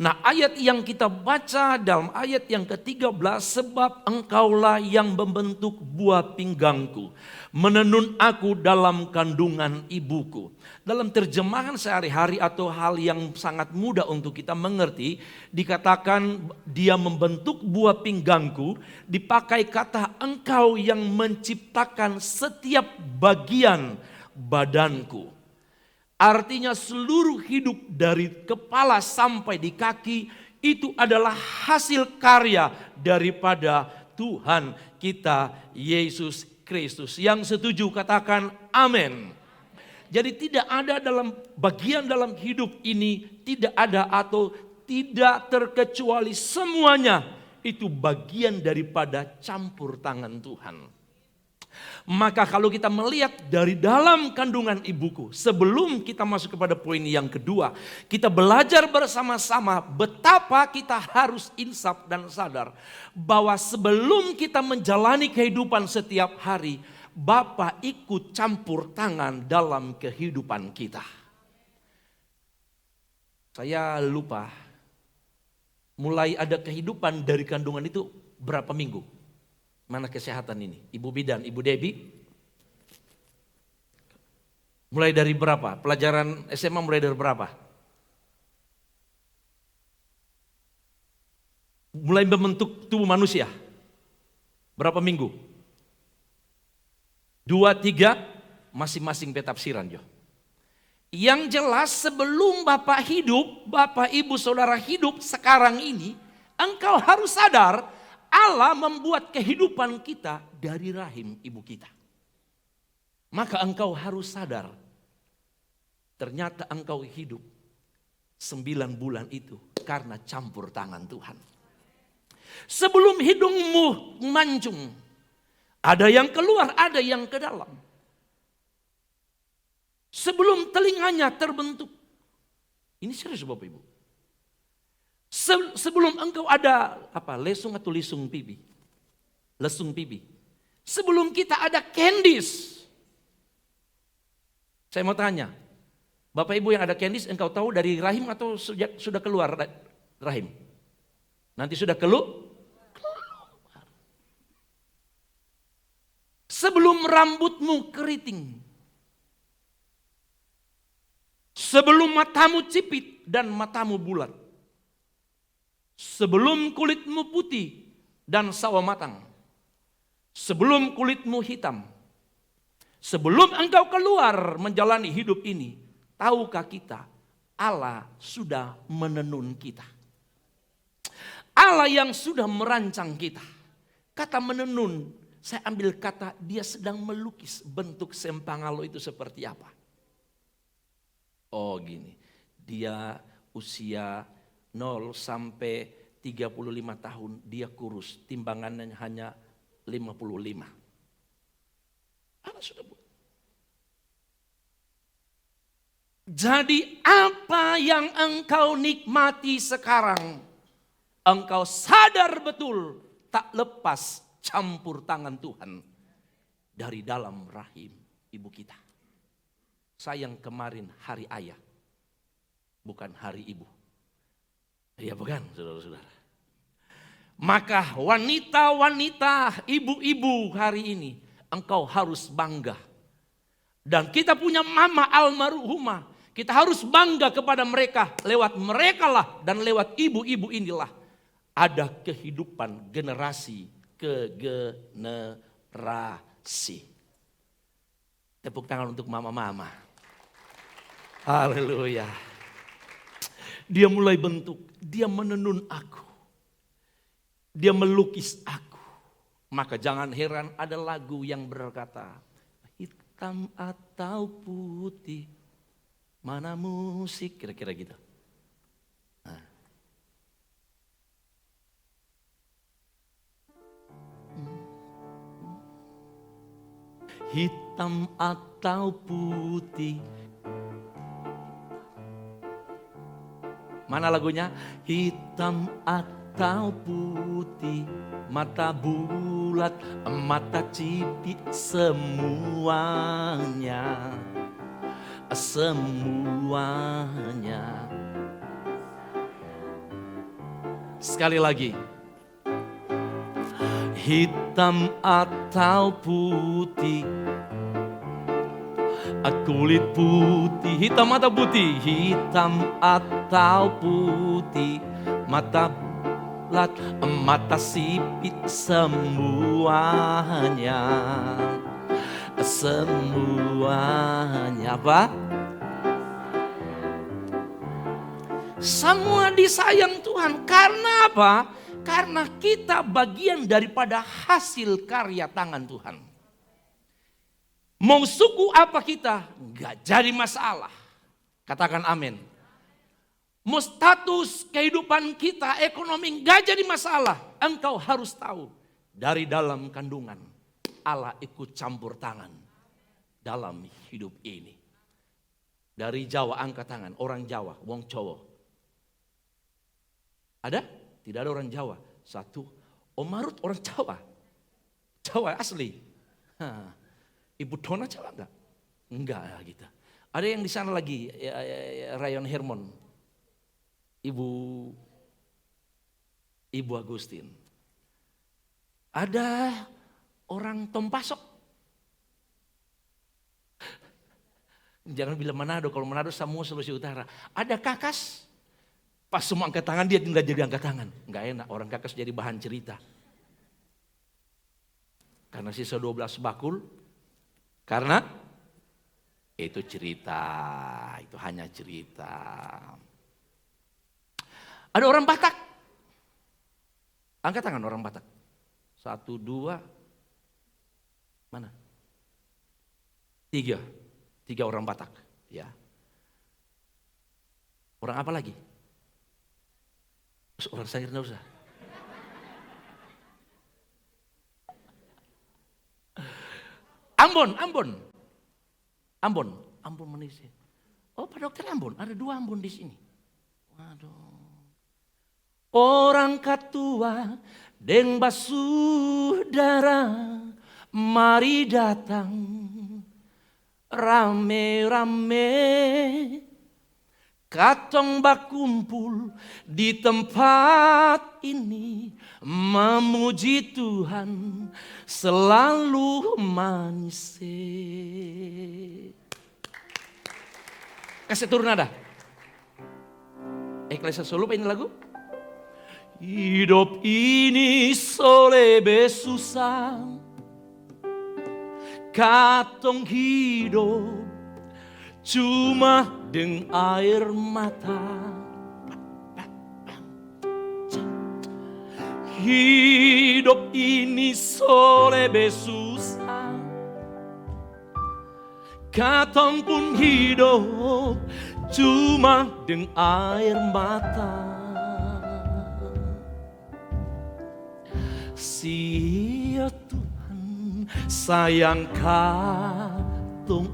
S1: Nah, ayat yang kita baca dalam ayat yang ke-13, sebab engkaulah yang membentuk buah pinggangku, menenun aku dalam kandungan ibuku. Dalam terjemahan sehari-hari atau hal yang sangat mudah untuk kita mengerti, dikatakan dia membentuk buah pinggangku, dipakai kata engkau yang menciptakan setiap bagian badanku. Artinya seluruh hidup dari kepala sampai di kaki itu adalah hasil karya daripada Tuhan kita Yesus Kristus. Yang setuju katakan amin. Jadi tidak ada dalam bagian dalam hidup ini, tidak ada atau tidak terkecuali semuanya itu bagian daripada campur tangan Tuhan. Maka kalau kita melihat dari dalam kandungan ibuku, sebelum kita masuk kepada poin yang kedua, kita belajar bersama-sama betapa kita harus insaf dan sadar bahwa sebelum kita menjalani kehidupan setiap hari, Bapa ikut campur tangan dalam kehidupan kita. Saya lupa, mulai ada kehidupan dari kandungan itu berapa minggu? Mana kesehatan ini? Ibu Bidan, Ibu Debbie. Mulai dari berapa? Pelajaran SMA mulai dari berapa? Mulai membentuk tubuh manusia. Berapa minggu? 2, 3, masing-masing petafsiran. Yang jelas sebelum Bapak hidup, Bapak Ibu Saudara hidup sekarang ini, engkau harus sadar Allah membuat kehidupan kita dari rahim ibu kita. Maka engkau harus sadar, ternyata engkau hidup 9 bulan itu karena campur tangan Tuhan. Sebelum hidungmu mancung, ada yang keluar, ada yang ke dalam. Sebelum telinganya terbentuk. Ini serius Bapak Ibu. Sebelum engkau ada lesung atau lisung pipi. Lesung pipi. Sebelum kita ada candies. Saya mau tanya. Bapak Ibu yang ada candies, engkau tahu dari rahim atau sudah keluar rahim? Nanti sudah keluar. Sebelum rambutmu keriting. Sebelum matamu cipit dan matamu bulat. Sebelum kulitmu putih dan sawo matang. Sebelum kulitmu hitam. Sebelum engkau keluar menjalani hidup ini. Tahukah kita Allah sudah menenun kita. Allah yang sudah merancang kita. Kata menenun, saya ambil kata dia sedang melukis bentuk sempangalo itu seperti apa. Oh gini, dia usia 0 sampai 35 tahun dia kurus, timbangannya hanya 55. Allah sudah buat. Jadi apa yang engkau nikmati sekarang, engkau sadar betul tak lepas campur tangan Tuhan dari dalam rahim ibu kita. Sayang kemarin hari ayah, bukan hari ibu. Iya bukan saudara-saudara. Maka wanita-wanita, ibu-ibu hari ini, engkau harus bangga. Dan kita punya mama almarhumah, kita harus bangga kepada mereka. Lewat mereka lah dan lewat ibu-ibu inilah ada kehidupan generasi ke generasi. Tepuk tangan untuk mama-mama. Haleluya. Dia mulai bentuk, dia menenun aku. Dia melukis aku. Maka jangan heran ada lagu yang berkata, hitam atau putih, mana musik, kira-kira gitu. Nah. Hitam atau putih. Mana lagunya? Hitam atau putih, mata bulat, mata cipit, semuanya. Semuanya. Sekali lagi. Hitam atau putih, kulit putih, hitam atau putih, hitam atau putih, mata bulat, mata sipit, semuanya. Semuanya apa? Semua disayang Tuhan. Karena apa? Karena kita bagian daripada hasil karya tangan Tuhan. Mau suku apa kita? Gak jadi masalah. Katakan amin. Mau status kehidupan kita, ekonomi gak jadi masalah. Engkau harus tahu. Dari dalam kandungan Allah ikut campur tangan dalam hidup ini. Dari Jawa angkat tangan, orang Jawa, wong Jawa. Ada? Tidak ada orang Jawa. Satu, Om Marut orang Jawa. Jawa asli. Ibu Dona Jawa enggak? Enggak gitu. Ada yang di sana lagi, Rayon Hermon. Ibu Agustin. Ada orang Tompasok. Jangan bilang Manado, kalau Manado semua Sulawesi Utara. Ada Kakas. Pas semua angkat tangan dia nggak jadi angkat tangan. Nggak enak, orang Kakas jadi bahan cerita. Karena sisa 12 bakul. Karena itu cerita, itu hanya cerita. Ada orang Batak. Angkat tangan orang Batak. 1, 2, mana? 3 orang Batak. Ya. Orang apa lagi? Orang Sangir enggak usah. Ambon Malaysia. Oh, Pak Dokter Ambon, ada 2 Ambon di sini. Waduh. Orang Katua deng basudara, mari datang rame-rame. Katong bakumpul di tempat ini, memuji Tuhan selalu manis. Kasih turun nada. Eklesia Solo ini lagu. Hidup ini solebe susah, katong hidup cuma dengan air mata. Hidup ini solebe susah, katong pun hidup cuma dengan air mata. Sia Tuhan sayang katong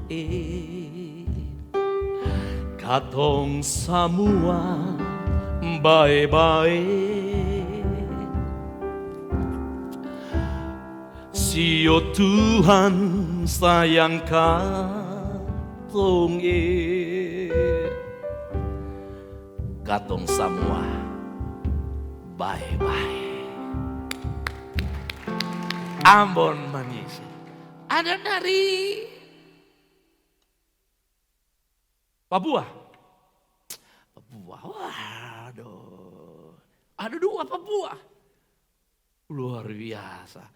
S1: katong semua baik-baik. Sio Tuhan sayang katong katong semua baik-baik. Ambon manis. Ada dari Papua. Waduh. Ada 2 Papua. Luar biasa.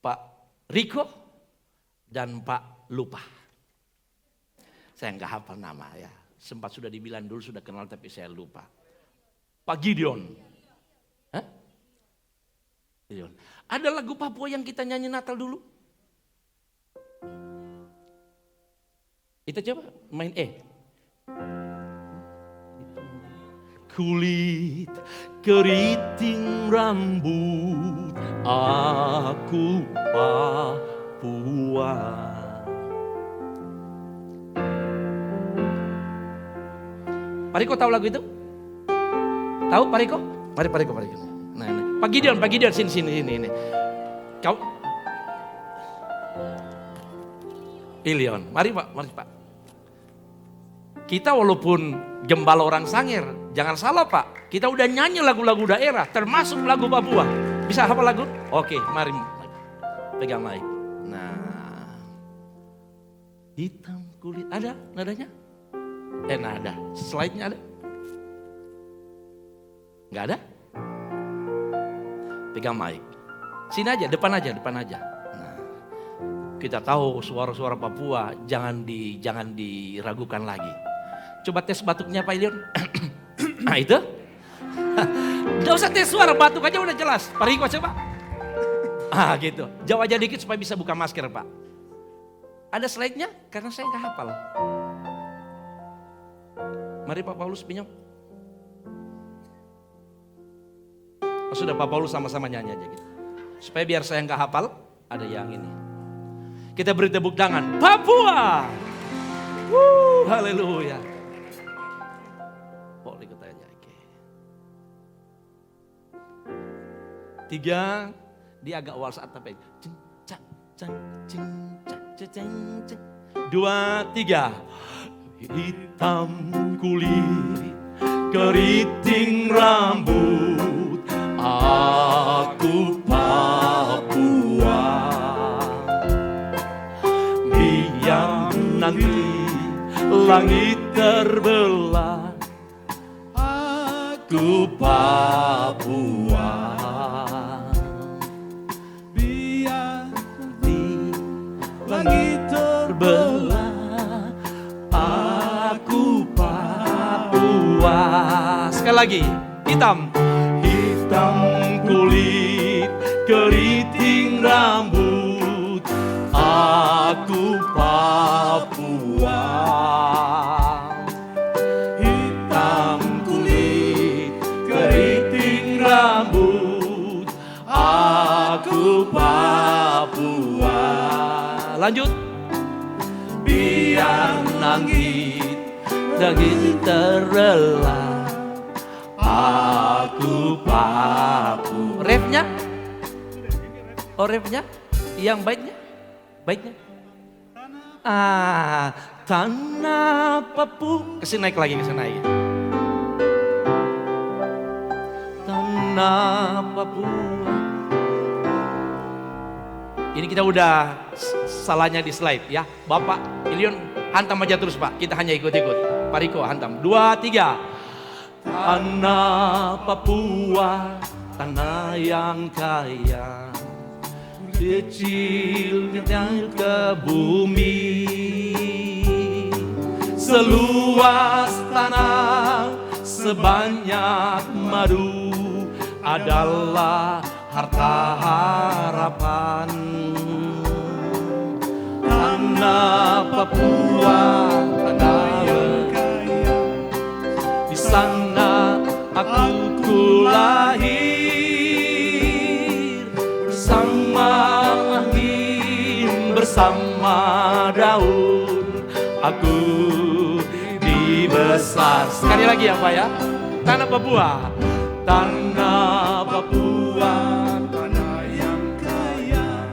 S1: Pak Riko dan Pak Lupa. Saya nggak hafal nama ya. Sempat sudah dibilang dulu sudah kenal tapi saya lupa. Pak Gideon. Hah? Gideon. Ada lagu Papua yang kita nyanyi Natal dulu? Itu coba main Kulit keriting rambut aku Papua. Pak Riko tahu lagu itu? Tahu Pak Riko? Mari Pak Riko. Nah. Pak Gideon, sini. Kau Ilion, mari Pak. Kita walaupun gembala orang Sangir, jangan salah Pak. Kita udah nyanyi lagu-lagu daerah, termasuk lagu Papua. Bisa hafal lagu? Oke, mari pegang mic. Nah, hitam kulit, ada nadanya? Nada, slide-nya ada? Nggak ada? Pegang mic. Sini aja, depan aja. Nah, kita tahu suara-suara Papua jangan diragukan lagi. Coba tes batuknya Pak Ilion. Nah itu. Gak usah tes suara, batuk aja udah jelas. Pak Riko coba. Gitu. Jauh aja dikit supaya bisa buka masker Pak. Ada slide-nya? Karena saya nggak hafal. Mari Pak Paulus pinjam. Sudah Pak Paulus sama-sama nyanyi aja gitu. Supaya biar saya nggak hafal, ada yang ini. Kita beri tepuk tangan. Papua. Haleluya. Boleh ikut aja. Oke. 3, dia agak waltz tapi. 2, 3. Hitam kulit, keriting rambut, aku Papua. Biar nanti langit terbelah, aku Papua. Biar nanti langit terbelah, aku Papua. Sekali lagi, hitam kulit, keriting rambut, aku Papua. Hitam kulit, keriting rambut, aku Papua. Lanjut. Biar langit terbelah, aku Papua. Refnya? Refnya? Yang baiknya? Tanah Papua. Kesini naik lagi. Tanah Papua. Ini kita udah salahnya di slide ya. Bapak Ilion hantam aja terus Pak. Kita hanya ikut-ikut. Pak Riko hantam. 2, 3. Tanah Papua, tanah yang kaya, kecil ke bumi. Seluas tanah sebanyak madu adalah harta harapan. Tanah Papua, tanah yang kaya, di sana aku lahir, bersama angin, bersama daun, aku dibesar. Sekali lagi ya Pak ya. Tanah Papua, tanah Papua, tanah yang kaya,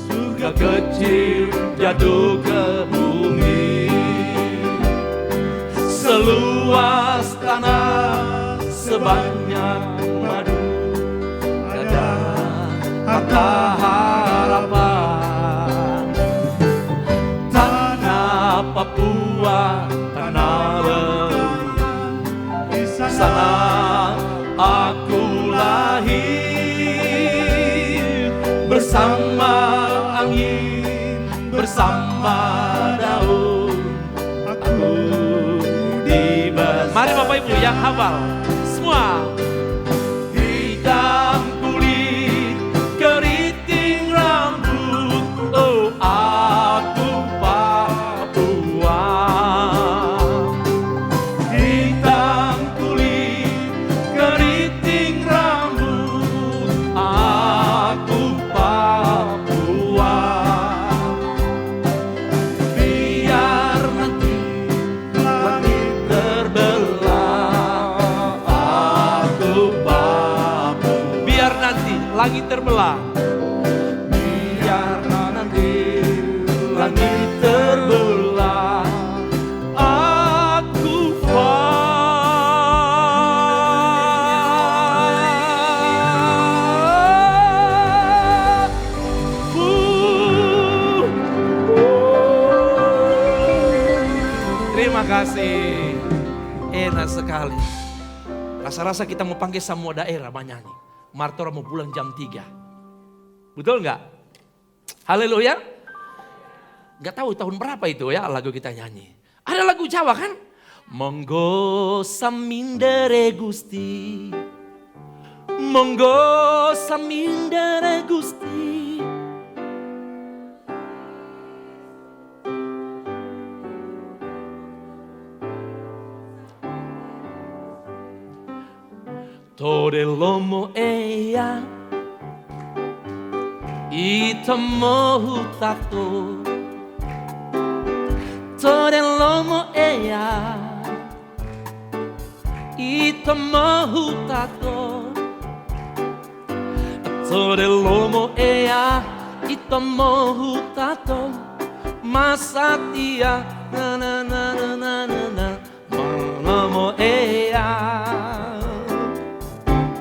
S1: surga kecil jatuh ke bumi. Seluas tanah sebanyak madu, ada harta harapan. Tanah Papua, tanah leluhur, di sana aku lahir, bersama angin, bersama daun, aku ibu yang hafal. Semua. Hitam kulit, keriting rambut, oh aku Papua. Hitam kulit, keriting rambut, aku Papua. Biar nanti langit terbelah, aku Papua. Biar nanti langit terbelah. Biar nanti langit terbelah, aku Terima kasih. Enak sekali. Rasa-rasa kita mau panggil semua daerah menyanyi. Martora mau pulang jam 3. Betul nggak? Haleluya. Nggak tahu tahun berapa itu ya lagu kita nyanyi. Ada lagu Jawa kan? Monggo samindere Gusti. Monggo samindere Gusti. Tore lomo eya itomo hutato. Tore lomo eya itomo hutato. Tore lomo eya itomo hutato. Masatia na na na na na na na. Lomo eya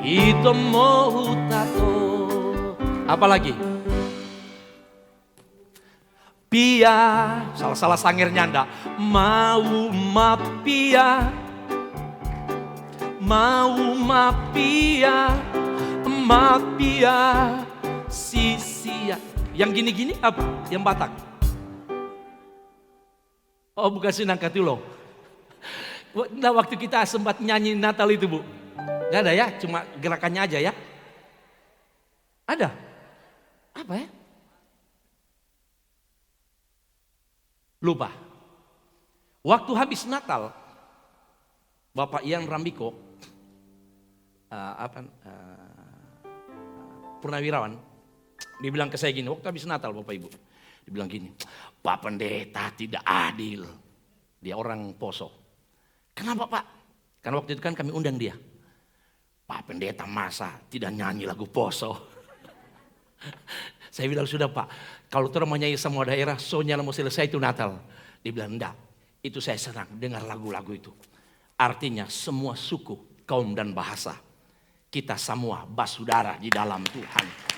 S1: itomo hutato. Apa lagi? Pia, salah-salah sangirnya anda. Mau mapia, mau mapia, mapia, sisia. Yang gini-gini apa? Yang Batak? Oh bukan Sinangkatulo. Nah, waktu kita sempat nyanyi Natal itu bu. Gak ada ya, cuma gerakannya aja ya. Ada? Apa ya? Lupa. Waktu habis Natal, Bapak Ian Rambiko, Purnawirawan, dia bilang ke saya gini, waktu habis Natal Bapak Ibu. Dia bilang gini, Pak Pendeta tidak adil. Dia orang Poso. Kenapa Pak? Karena waktu itu kan kami undang dia. Pak Pendeta masa tidak nyanyi lagu Poso. Saya bilang sudah Pak, kalau terus menyanyi semua daerah, soalnya mau selesai itu Natal. Dia bilang enggak, itu saya senang dengar lagu-lagu itu. Artinya semua suku, kaum dan bahasa, kita semua basudara di dalam Tuhan.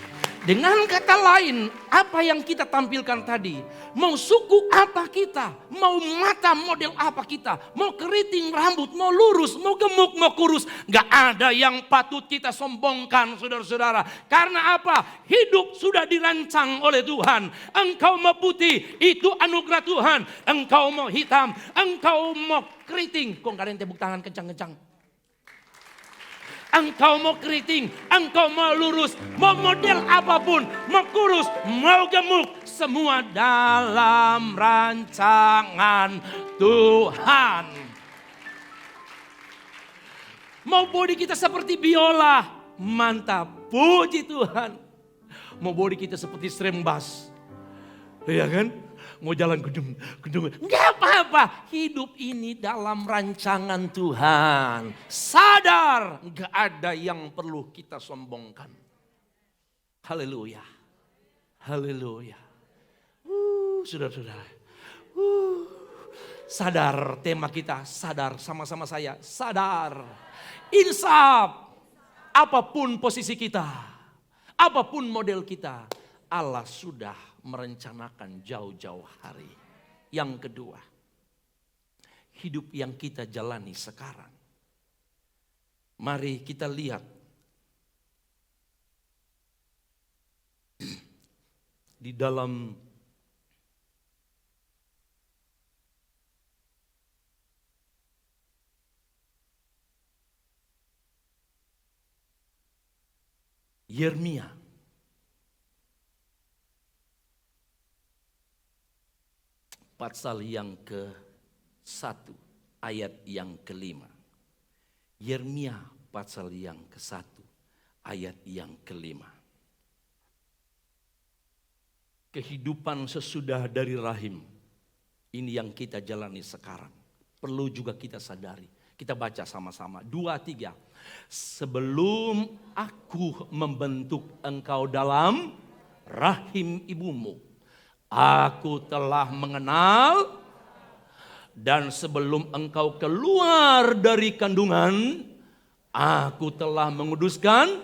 S1: Dengan kata lain, apa yang kita tampilkan tadi, mau suku apa kita, mau mata model apa kita, mau keriting rambut, mau lurus, mau gemuk, mau kurus, gak ada yang patut kita sombongkan saudara-saudara. Karena apa? Hidup sudah dirancang oleh Tuhan. Engkau mau putih, itu anugerah Tuhan. Engkau mau hitam, engkau mau keriting. Kok gak ada yang tepuk tangan kencang-kencang? Engkau mau keriting, engkau mau lurus, mau model apapun, mau kurus, mau gemuk, semua dalam rancangan Tuhan. Mau body kita seperti biola, mantap, puji Tuhan. Mau body kita seperti string bass, iya kan? Mau jalan gedung, nggak apa-apa. Hidup ini dalam rancangan Tuhan. Sadar, nggak ada yang perlu kita sombongkan. Haleluya, haleluya. Saudara-saudara, sadar tema kita, sadar sama-sama saya, sadar. Insaf, apapun posisi kita, apapun model kita, Allah sudah merencanakan jauh-jauh hari. Yang kedua, hidup yang kita jalani sekarang. Mari kita lihat di dalam Yeremia pasal yang ke-1 ayat yang ke-5. Yeremia pasal yang ke-1 ayat yang ke-5. Kehidupan sesudah dari rahim, ini yang kita jalani sekarang. Perlu juga kita sadari. Kita baca sama-sama. 2, 3. Sebelum aku membentuk engkau dalam rahim ibumu, aku telah mengenal, dan sebelum engkau keluar dari kandungan, aku telah menguduskan.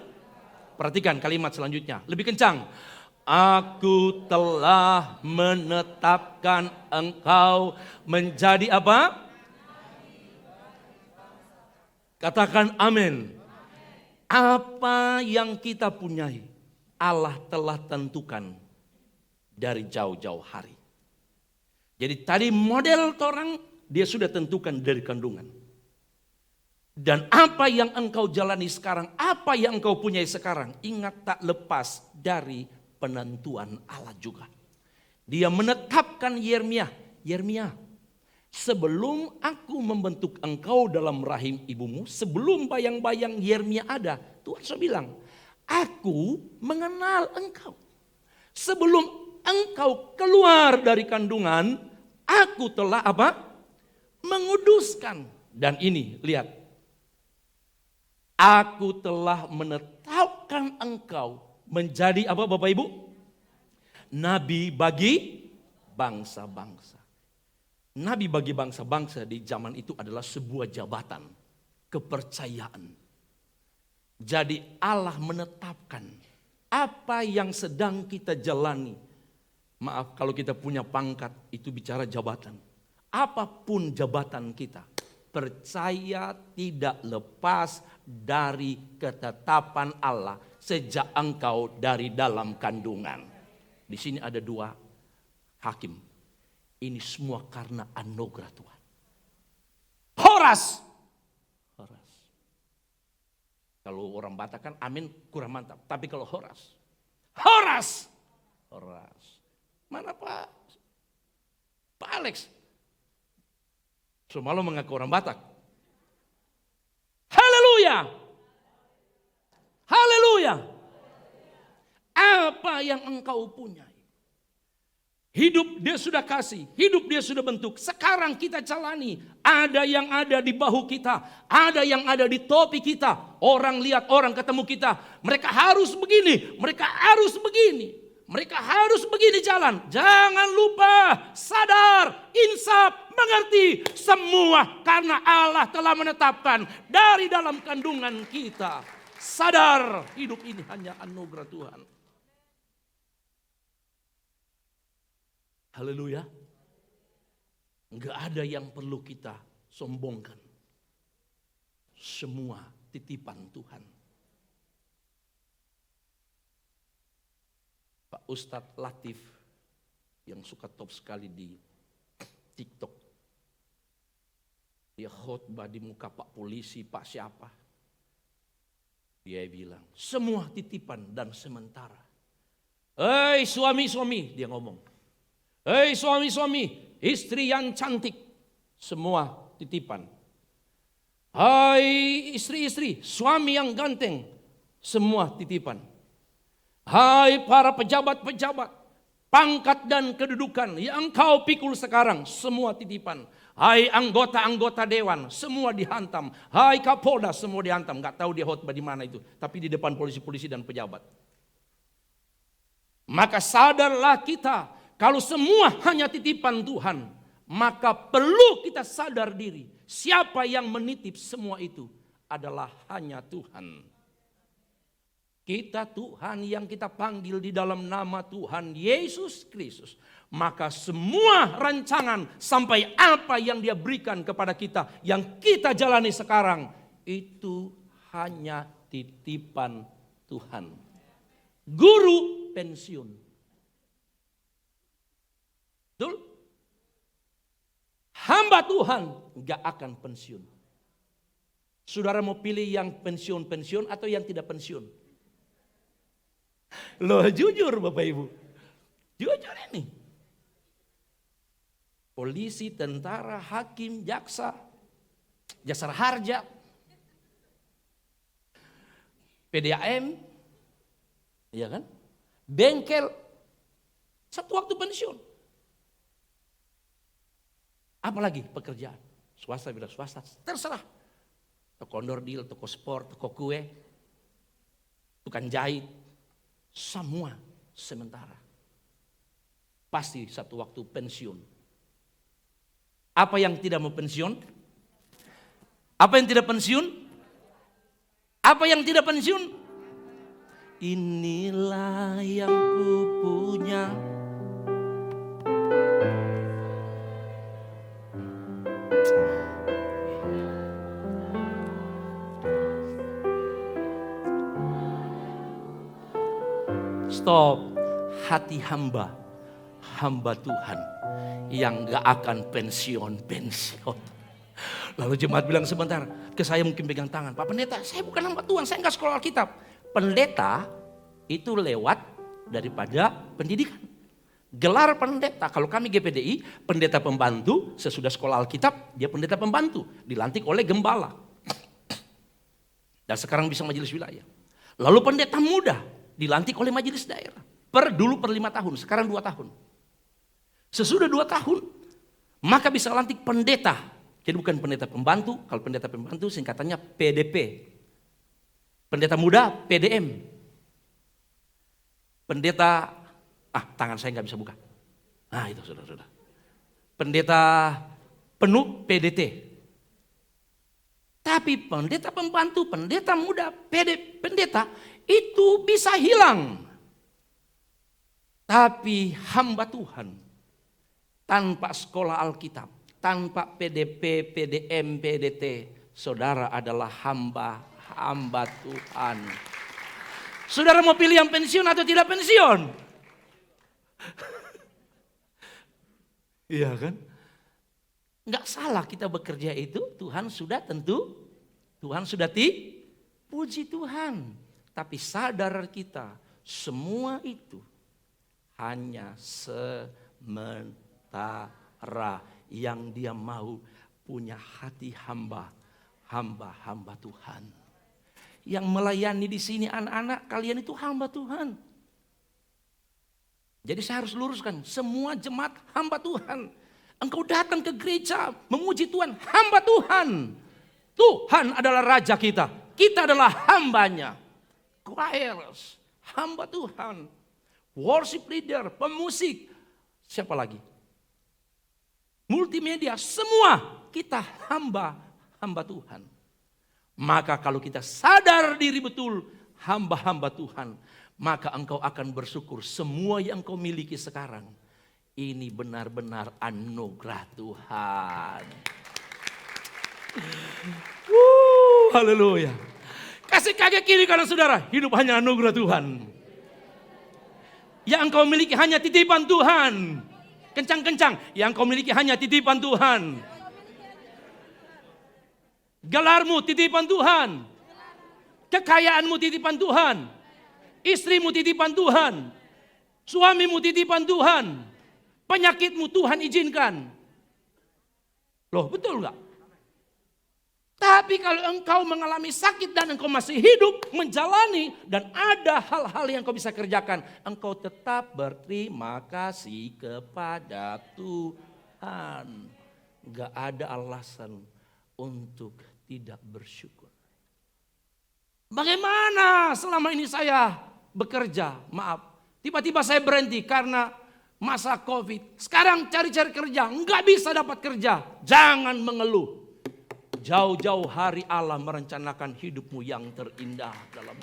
S1: Perhatikan kalimat selanjutnya, lebih kencang. Aku telah menetapkan engkau menjadi apa? Katakan amin. Apa yang kita punyai, Allah telah tentukan dari jauh-jauh hari. Jadi tadi model orang dia sudah tentukan dari kandungan. Dan apa yang engkau jalani sekarang, apa yang engkau punyai sekarang, ingat tak lepas dari penentuan Allah juga. Dia menetapkan Yeremia, sebelum aku membentuk engkau dalam rahim ibumu, sebelum bayang-bayang Yeremia ada, Tuhan sudah bilang, aku mengenal engkau. Sebelum engkau keluar dari kandungan, aku telah apa? Menguduskan. Dan ini, lihat. Aku telah menetapkan engkau menjadi apa Bapak Ibu? Nabi bagi bangsa-bangsa. Nabi bagi bangsa-bangsa di zaman itu adalah sebuah jabatan, kepercayaan. Jadi Allah menetapkan apa yang sedang kita jalani. Maaf kalau kita punya pangkat, itu bicara jabatan. Apapun jabatan kita, percaya tidak lepas dari ketetapan Allah sejak engkau dari dalam kandungan. Di sini ada 2 hakim. Ini semua karena anugerah Tuhan. Horas. Kalau orang Batak kan amin kurang mantap. Tapi kalau Horas. Mana Pak Alex? Semua lo mengaku orang Batak. Haleluya. Apa yang engkau punyai? Hidup dia sudah kasih, hidup dia sudah bentuk. Sekarang kita jalani. Ada yang ada di bahu kita, ada yang ada di topi kita. Orang lihat, orang ketemu kita, mereka harus begini, mereka harus begini. Mereka harus begini jalan. Jangan lupa, sadar, insaf, mengerti. Semua karena Allah telah menetapkan dari dalam kandungan kita. Sadar, hidup ini hanya anugerah Tuhan. Haleluya. Enggak ada yang perlu kita sombongkan. Semua titipan Tuhan. Pak Ustadz Latif yang suka top sekali di TikTok. Dia khotbah di muka Pak Polisi, Pak siapa. Dia bilang, semua titipan dan sementara. Hei suami-suami, dia ngomong. Hei suami-suami, istri yang cantik, semua titipan. Hai istri-istri, suami yang ganteng, semua titipan. Hai para pejabat-pejabat, pangkat dan kedudukan yang engkau pikul sekarang, semua titipan. Hai anggota-anggota dewan, semua dihantam. Hai Kapolda, semua dihantam. Gak tahu dia khotbah di mana itu, tapi di depan polisi-polisi dan pejabat. Maka sadarlah kita, kalau semua hanya titipan Tuhan, maka perlu kita sadar diri. Siapa yang menitip semua itu adalah hanya Tuhan. Kita Tuhan yang kita panggil di dalam nama Tuhan Yesus Kristus. Maka semua rancangan sampai apa yang dia berikan kepada kita, yang kita jalani sekarang, itu hanya titipan Tuhan. Guru pensiun. Betul? Hamba Tuhan gak akan pensiun. Saudara mau pilih yang pensiun-pensiun atau yang tidak pensiun? Loh jujur Bapak Ibu. Jujur ini. Polisi, tentara, hakim, jaksa, jasara harja, PDAM, iya kan? Bengkel, satu waktu pensiun. Apalagi pekerjaan, swasta bila swasta, terserah. Toko onderdil, toko sport, toko kue, tukang jahit, semua sementara. Pasti satu waktu pensiun. Apa yang tidak mau pensiun? Apa yang tidak pensiun? Apa yang tidak pensiun? Inilah yang ku punya. Stop. Hati hamba Tuhan yang gak akan pensiun. Lalu jemaat bilang sebentar, ke saya mungkin pegang tangan, Pak Pendeta, saya bukan hamba Tuhan, saya gak sekolah Alkitab. Pendeta itu lewat daripada pendidikan. Gelar pendeta, kalau kami GPDI, pendeta pembantu, sesudah sekolah Alkitab, dia pendeta pembantu, dilantik oleh gembala. Dan sekarang bisa majelis wilayah. Lalu pendeta muda, dilantik oleh majelis daerah. Dulu per 5 tahun, sekarang 2 tahun. Sesudah 2 tahun, maka bisa lantik pendeta. Jadi bukan pendeta pembantu, kalau pendeta pembantu singkatannya PDP. Pendeta muda PDM. Pendeta, tangan saya nggak bisa buka. Itu sudah. Pendeta penuh PDT. Tapi pendeta pembantu, pendeta muda, pendeta itu bisa hilang. Tapi hamba Tuhan tanpa sekolah Alkitab, tanpa PDP, PDM, PDT, saudara adalah hamba Tuhan. Saudara mau pilih yang pensiun atau tidak pensiun? Iya kan? Enggak salah kita bekerja itu, Tuhan sudah puji Tuhan. Tapi sadar kita, semua itu hanya sementara yang dia mau punya hati hamba Tuhan. Yang melayani di sini anak-anak kalian itu hamba Tuhan. Jadi saya harus luruskan, semua jemaat hamba Tuhan. Engkau datang ke gereja memuji Tuhan, hamba Tuhan. Tuhan adalah raja kita, kita adalah hambanya. Choirs, hamba Tuhan. Worship leader, pemusik, siapa lagi? Multimedia, semua kita hamba Tuhan. Maka kalau kita sadar diri betul hamba Tuhan, maka engkau akan bersyukur semua yang engkau miliki sekarang. Ini benar-benar anugerah Tuhan. Haleluya. Kasih kaki kiri kanan saudara, hidup hanya anugerah Tuhan. Yang engkau miliki hanya titipan Tuhan. Kencang-kencang, yang engkau miliki hanya titipan Tuhan. Gelarmu titipan Tuhan. Kekayaanmu titipan Tuhan. Istrimu titipan Tuhan. Suamimu titipan Tuhan. Penyakitmu Tuhan izinkan. Loh, betul enggak? Tapi kalau engkau mengalami sakit dan engkau masih hidup menjalani dan ada hal-hal yang engkau bisa kerjakan, engkau tetap berterima kasih kepada Tuhan. Enggak ada alasan untuk tidak bersyukur. Bagaimana selama ini saya bekerja? Maaf, tiba-tiba saya berhenti karena masa COVID. Sekarang cari-cari kerja, enggak bisa dapat kerja. Jangan mengeluh. Jauh-jauh hari Allah merencanakan hidupmu yang terindah dalam.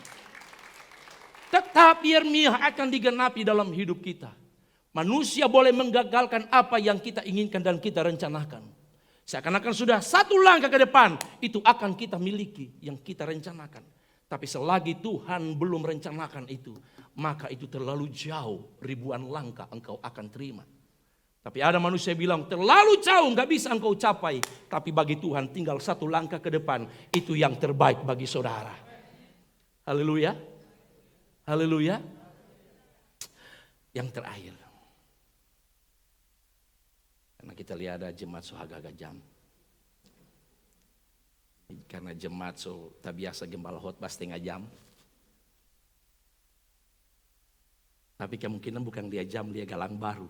S1: Tetap Yeremia akan digenapi dalam hidup kita. Manusia boleh menggagalkan apa yang kita inginkan dan kita rencanakan. Seakan-akan sudah satu langkah ke depan, itu akan kita miliki yang kita rencanakan. Tapi selagi Tuhan belum rencanakan itu, maka itu terlalu jauh, ribuan langkah engkau akan terima. Tapi ada manusia bilang terlalu jauh gak bisa engkau capai. Tapi bagi Tuhan tinggal satu langkah ke depan. Itu yang terbaik bagi saudara. Haleluya. Haleluya.
S4: Yang terakhir, karena kita lihat ada jemaat so agak-agak jam. Karena jemaat so tak biasa gembala khotbah setengah jam. Tapi kemungkinan bukan dia jam, dia galang baru.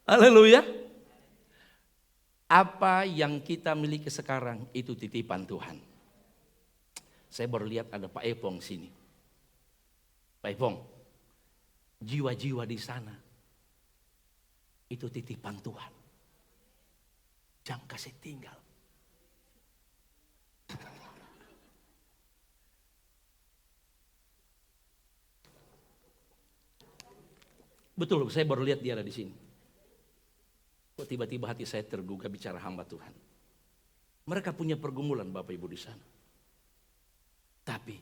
S4: Haleluya. Apa yang kita miliki sekarang itu titipan Tuhan. Saya baru lihat ada Pak Epong sini. Pak Epong, jiwa-jiwa di sana itu titipan Tuhan. Jangan kasih tinggal. Betul, saya baru lihat dia ada di sini. Kok tiba-tiba hati saya tergugah bicara hamba Tuhan. Mereka punya pergumulan Bapak Ibu di sana. Tapi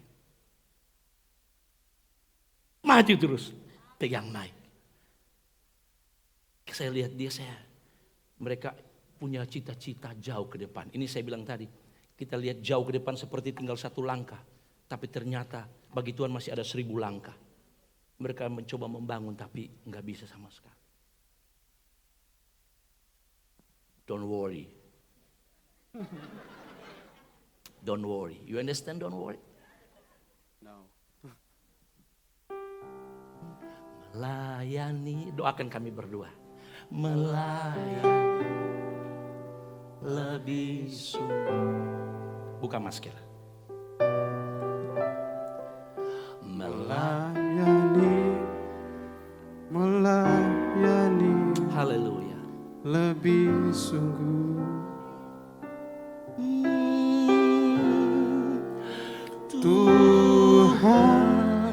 S4: maju terus, pegang mic. Saya lihat dia, mereka punya cita-cita jauh ke depan. Ini saya bilang tadi, kita lihat jauh ke depan seperti tinggal satu langkah. Tapi ternyata bagi Tuhan masih ada 1000 langkah. Mereka mencoba membangun tapi nggak bisa sama sekali. Don't worry. Don't worry. You understand? Don't worry.
S5: No.
S4: Melayani, doakan kami berdua. Melayani lebih sungguh. Buka masker.
S5: Melayani
S4: Haleluya.
S5: lebih sungguh. Tuhan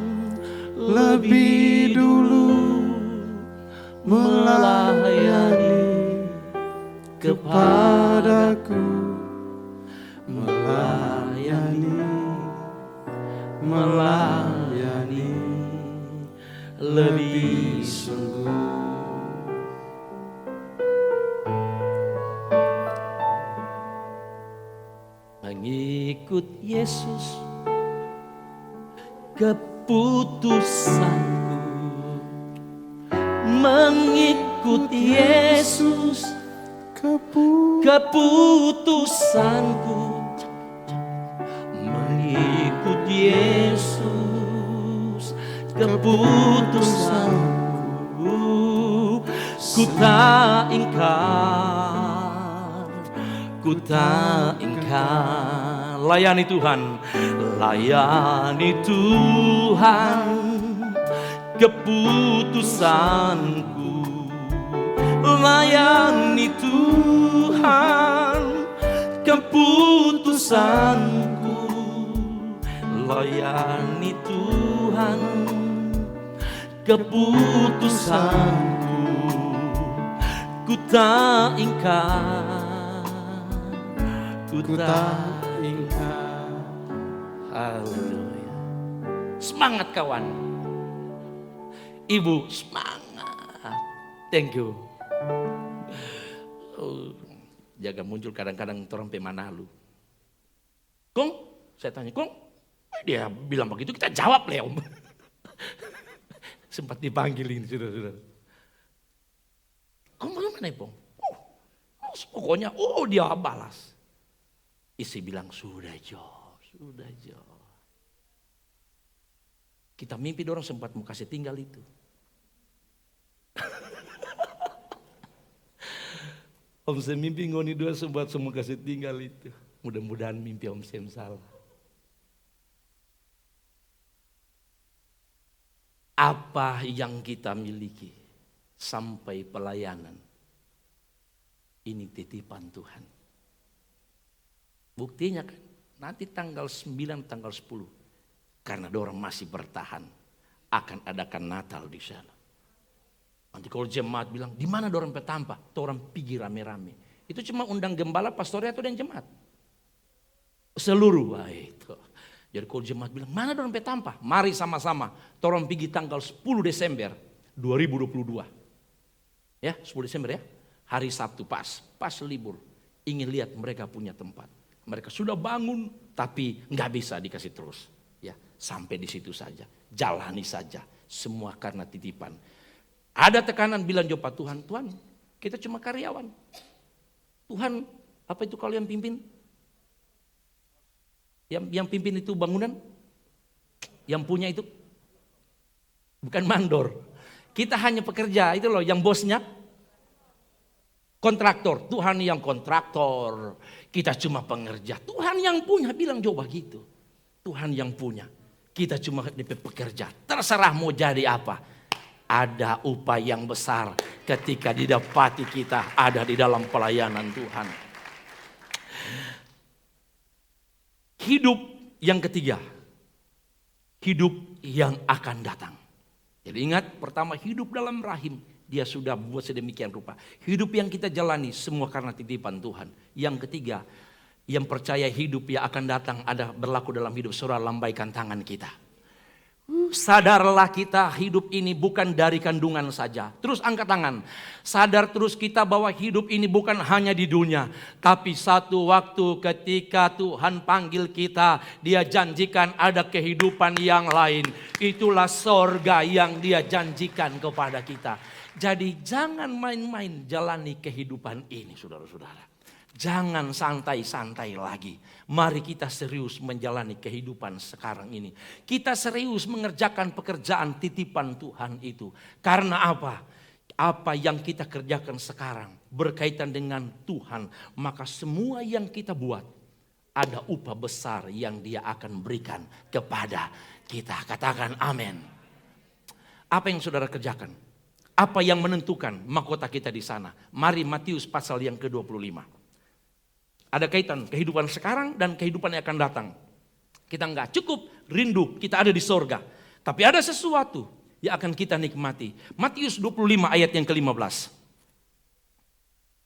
S5: lebih dulu melayani kepadaku, melayani lebih sungguh.
S4: Mengikut Yesus keputusanku, mengikut Yesus keputusanku, mengikut Yesus keputusanku, ku tak ingkar, ku tak ingkar. Layani Tuhan, layani Tuhan keputusanku, layani Tuhan keputusanku, layani Tuhan keputusanku, ku tak ingkar, ku tak
S5: ingkar.
S4: Haleluya. Semangat kawan. Ibu semangat. Thank you. Oh, jaga muncul kadang-kadang orang Manalu. Kong, saya tanya, Kong, dia bilang begitu kita jawab lah Om. Sempat dipanggilin sudah. Kong bagaimana Pong? Pokoknya dia balas. Isi bilang sudah Jo. Kita mimpi dorang sempat mau kasih tinggal itu. Om Sem mimpi ngoni dua sempat semua kasih tinggal itu. Mudah-mudahan mimpi Om Sem salah. Apa yang kita miliki sampai pelayanan, ini titipan Tuhan. Buktinya kan, nanti tanggal 9, tanggal 10, karena dorang masih bertahan, akan adakan Natal di sana. Nanti kalau jemaat bilang, di mana dorang petampa? Orang pergi rame-rame. Itu cuma undang gembala, pastornya atau dan jemaat. Seluruh, itu. Jadi kalau jemaat bilang, mana dorang petampa? Mari sama-sama, orang pergi tanggal 10 Desember 2022. Ya, 10 Desember ya. Hari Sabtu pas libur. Ingin lihat mereka punya tempat. Mereka sudah bangun, tapi nggak bisa dikasih terus. Ya, Sampai di situ saja, jalani saja, semua karena titipan. Ada tekanan bilang jawab Tuhan, Tuhan kita cuma karyawan. Tuhan apa itu kalau yang pimpin? Yang pimpin itu bangunan? Yang punya itu? Bukan mandor. Kita hanya pekerja, itu loh yang bosnya. Kontraktor, Tuhan yang kontraktor. Kita cuma pengerja, Tuhan yang punya, bilang coba gitu. Tuhan yang punya, kita cuma pekerja. Terserah mau jadi apa. Ada upah yang besar ketika didapati kita ada di dalam pelayanan Tuhan. Hidup yang ketiga, hidup yang akan datang. Jadi ingat, pertama hidup dalam rahim, dia sudah buat sedemikian rupa. Hidup yang kita jalani semua karena titipan Tuhan. Yang ketiga, yang percaya hidup yang akan datang ada berlaku dalam hidup, saudara lambaikan tangan kita. Sadarlah kita hidup ini bukan dari kandungan saja. Terus angkat tangan. Sadar terus kita bahwa hidup ini bukan hanya di dunia. Tapi satu waktu ketika Tuhan panggil kita, Dia janjikan ada kehidupan yang lain. Itulah sorga yang Dia janjikan kepada kita. Jadi jangan main-main jalani kehidupan ini, saudara-saudara. Jangan santai-santai lagi. Mari kita serius menjalani kehidupan sekarang ini. Kita serius mengerjakan pekerjaan titipan Tuhan itu. Karena apa? Apa yang kita kerjakan sekarang berkaitan dengan Tuhan. Maka semua yang kita buat ada upah besar yang Dia akan berikan kepada kita. Katakan amin. Apa yang saudara kerjakan? Apa yang menentukan mahkota kita di sana? Mari Matius pasal yang ke-25. Ada kaitan kehidupan sekarang dan kehidupan yang akan datang. Kita enggak cukup rindu kita ada di sorga. Tapi ada sesuatu yang akan kita nikmati. Matius 25 ayat yang ke-15.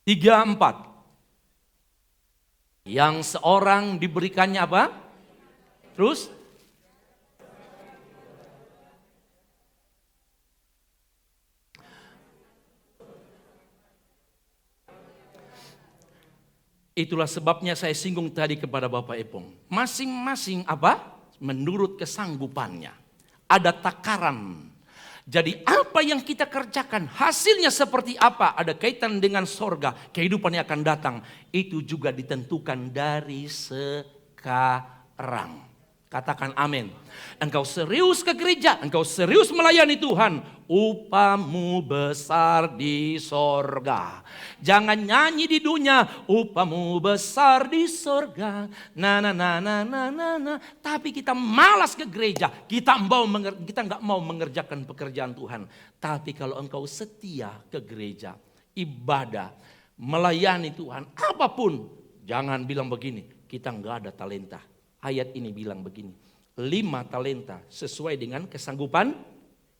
S4: 3-4. Yang seorang diberikannya apa? Terus? Itulah sebabnya saya singgung tadi kepada Bapak Epong. Masing-masing apa? Menurut kesanggupannya. Ada takaran. Jadi apa yang kita kerjakan, hasilnya seperti apa? Ada kaitan dengan sorga, kehidupan yang akan datang. Itu juga ditentukan dari sekarang. Katakan amin. Engkau serius ke gereja, engkau serius melayani Tuhan, upahmu besar di sorga. Jangan nyanyi di dunia, upahmu besar di sorga. Tapi kita malas ke gereja, kita nggak mau mengerjakan pekerjaan Tuhan. Tapi kalau engkau setia ke gereja, ibadah, melayani Tuhan, apapun, jangan bilang begini, kita nggak ada talenta. Ayat ini bilang begini, 5 talenta sesuai dengan kesanggupan,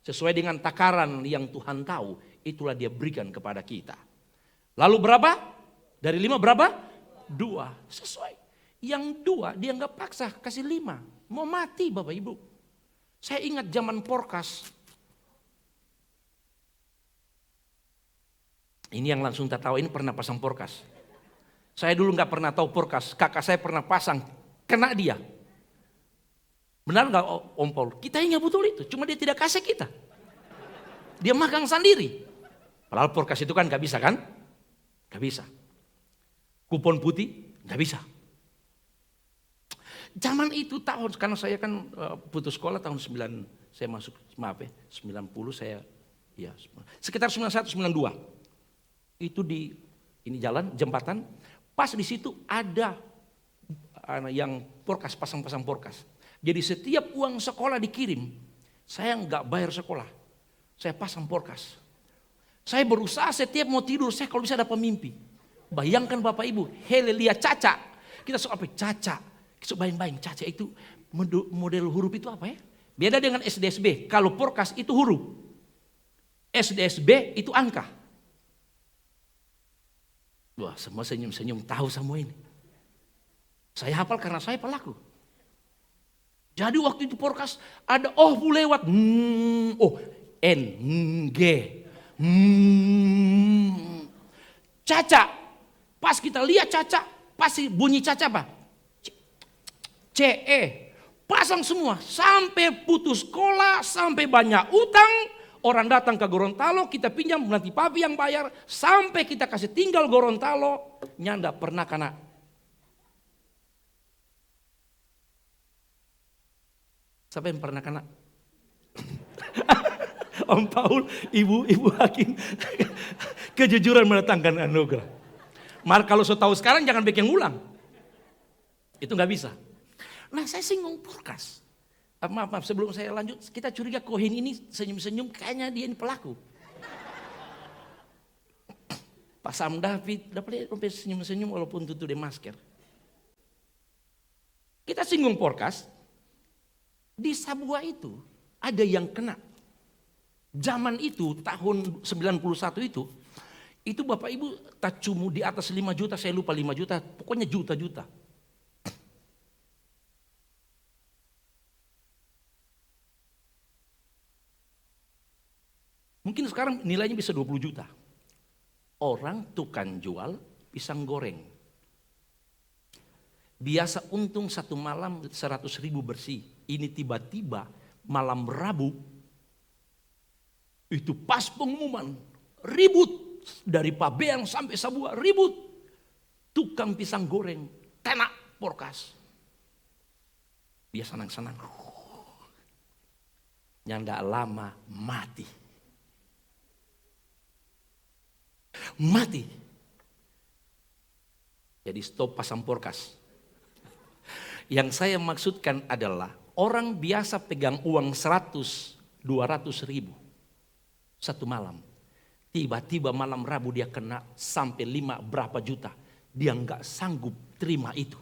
S4: sesuai dengan takaran yang Tuhan tahu, itulah Dia berikan kepada kita. Lalu berapa? Dari 5 berapa? 2, sesuai. Yang 2 Dia nggak paksa, kasih 5. Mau mati Bapak Ibu. Saya ingat zaman Porkas. Ini yang langsung tak tahu, ini pernah pasang Porkas. Saya dulu nggak pernah tahu Porkas, kakak saya pernah pasang. Kena dia. Benar gak Om Paul? Kita ingat betul itu. Cuma dia tidak kasih kita. Dia makan sendiri. Padahal Porkas itu kan gak bisa kan? Gak bisa. Kupon putih gak bisa. Zaman itu tahun, karena saya kan putus sekolah tahun 9, saya masuk, 90 saya, ya sekitar 91, 92. Itu di, ini jalan, jembatan, pas di situ ada yang Porkas, pasang-pasang Porkas. Jadi setiap uang sekolah dikirim, saya nggak bayar sekolah, saya pasang Porkas. Saya berusaha setiap mau tidur, saya kalau bisa dapat mimpi. Bayangkan Bapak Ibu, Helelia Caca, kita suka apa? Caca, kita bayang-bayang Caca itu model huruf itu apa ya? Beda dengan SDSB, kalau Porkas itu huruf, SDSB itu angka. Wah, semua senyum-senyum tahu semua ini. Saya hafal karena saya pelaku. Jadi waktu itu Porkas ada lewat. N, G. Caca. Pas kita lihat Caca, pasti bunyi Caca apa? C, E. Pasang semua, sampai putus sekolah, sampai banyak utang. Orang datang ke Gorontalo, kita pinjam, nanti papi yang bayar. Sampai kita kasih tinggal Gorontalo, nyanda pernah kena. Siapa yang pernah kena? Om Paul, ibu Hakim. Kejujuran mendatangkan anugerah. Mar kalau so tahu sekarang jangan bikin ulang. Itu nggak bisa. Nah saya singgung Porkas. Maaf, sebelum saya lanjut, kita curiga Kohin ini senyum-senyum, kayaknya dia ini pelaku. Pak Sam David, dapat sampai senyum-senyum walaupun tutup di masker. Kita singgung Porkas, di Sabua itu ada yang kena. Zaman itu, tahun 91 itu Bapak Ibu tak cuma di atas 5 juta, saya lupa 5 juta, pokoknya juta-juta. Mungkin sekarang nilainya bisa 20 juta. Orang tukang jual pisang goreng. Biasa untung satu malam 100.000 bersih. Ini tiba-tiba malam Rabu, itu pas pengumuman, ribut. Dari Pabean sampai Sabua, ribut. Tukang pisang goreng, kena Porkas. Dia senang-senang. Nyanda lama mati. Mati. Jadi stop pasang Porkas. Yang saya maksudkan adalah orang biasa pegang uang 100-200 ribu satu malam. Tiba-tiba malam Rabu dia kena sampai 5 berapa juta. Dia nggak sanggup terima itu.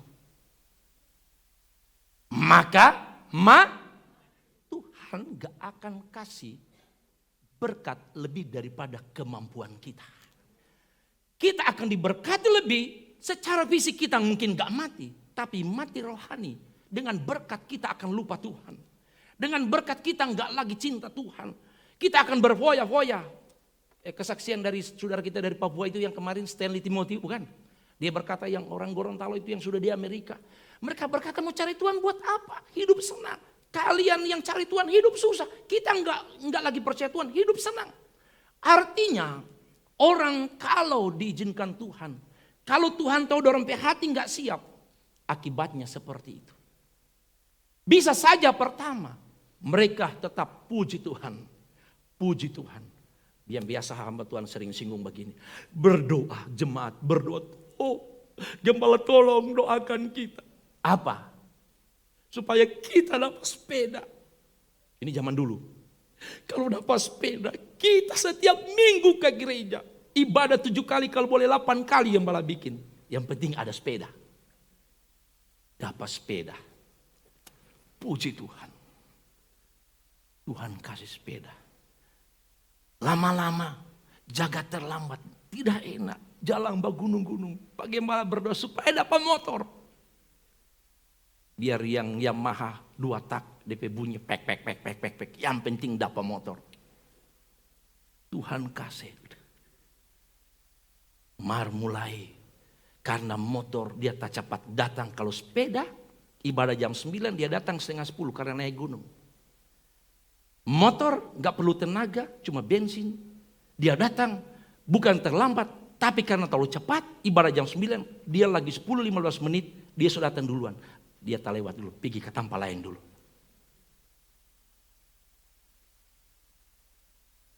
S4: Maka Tuhan nggak akan kasih berkat lebih daripada kemampuan kita. Kita akan diberkati lebih, secara fisik kita mungkin gak mati. Tapi mati rohani, dengan berkat kita akan lupa Tuhan. Dengan berkat kita gak lagi cinta Tuhan. Kita akan berfoya-foya. Kesaksian dari saudara kita dari Papua itu yang kemarin Stanley Timothy, bukan? Dia berkata yang orang Gorontalo itu yang sudah di Amerika. Mereka berkata mau cari Tuhan buat apa? Hidup senang. Kalian yang cari Tuhan hidup susah. Kita nggak lagi percaya Tuhan, hidup senang. Artinya orang kalau diizinkan Tuhan, kalau Tuhan tahu dorong hati nggak siap, akibatnya seperti itu. Bisa saja pertama mereka tetap puji Tuhan, puji Tuhan. Yang biasa hamba Tuhan sering singgung begini, berdoa jemaat, berdoa. Oh, gembala tolong doakan kita. Apa? Supaya kita dapat sepeda. Ini zaman dulu. Kalau dapat sepeda, kita setiap minggu ke gereja. Ibadah 7 kali, kalau boleh 8 kali yang malah bikin. Yang penting ada sepeda. Dapat sepeda. Puji Tuhan. Tuhan kasih sepeda. Lama-lama, jaga terlambat. Tidak enak. Jalan gunung-gunung. Bagaimana berdoa supaya dapat motor. Biar yang Yamaha 2 tak, DP bunyi pek. Yang penting dapat motor. Tuhan kasih. Mulai karena motor dia tak cepat datang. Kalau sepeda ibadah jam 9 dia datang 9:30 karena naik gunung. Motor gak perlu tenaga, cuma bensin. Dia datang bukan terlambat, tapi karena terlalu cepat ibadah jam 9 dia lagi 10-15 menit dia sudah datang duluan. Dia tak lewat dulu, pergi ke tempat lain dulu.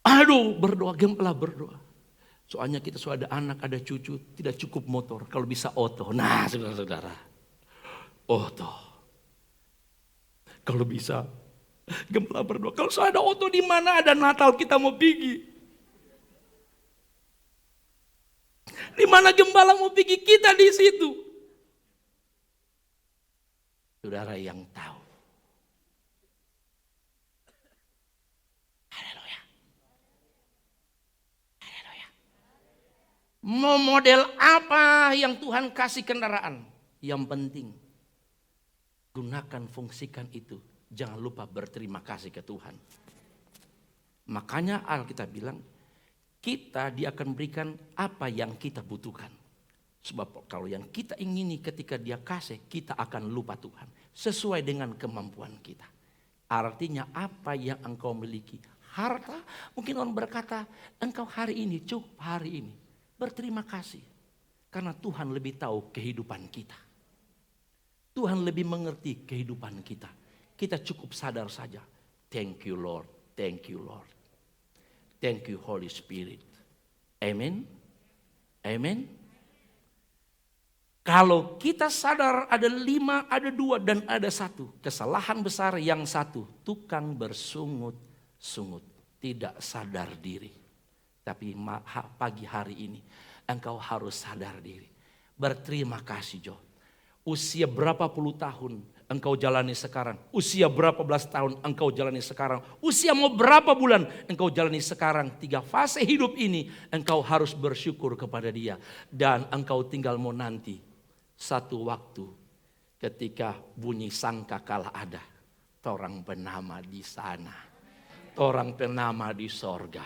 S4: Aduh, berdoa, gemplah berdoa. Soalnya kita sudah ada anak, ada cucu, tidak cukup motor. Kalau bisa oto. Nah saudara-saudara, oto. Kalau bisa, gemplah berdoa. Kalau sudah ada oto di mana ada Natal kita mau pergi. Di mana gembala mau pergi kita di situ. Saudara yang tahu. Mau model apa yang Tuhan kasih kendaraan? Yang penting gunakan, fungsikan itu. Jangan lupa berterima kasih ke Tuhan. Makanya Alkitab bilang, dia akan berikan apa yang kita butuhkan. Sebab kalau yang kita ingini ketika dia kasih, kita akan lupa Tuhan. Sesuai dengan kemampuan kita. Artinya apa yang engkau miliki. Harta, mungkin orang berkata, engkau hari ini cukup hari ini. Berterima kasih. Karena Tuhan lebih tahu kehidupan kita. Tuhan lebih mengerti kehidupan kita. Kita cukup sadar saja. Thank you Lord, thank you Lord. Thank you Holy Spirit. Amen. Amen. Kalau kita sadar ada 5, ada 2, dan ada 1. Kesalahan besar yang 1. Tukang bersungut-sungut. Tidak sadar diri. Tapi pagi hari ini engkau harus sadar diri. Berterima kasih Jo. Usia berapa puluh tahun engkau jalani sekarang. Usia berapa belas tahun engkau jalani sekarang. Usia mau berapa bulan engkau jalani sekarang. 3 fase hidup ini engkau harus bersyukur kepada Dia. Dan engkau tinggal mau nanti. Satu waktu ketika bunyi sangkakala ada. Torang bernama di sana. Torang bernama di sorga.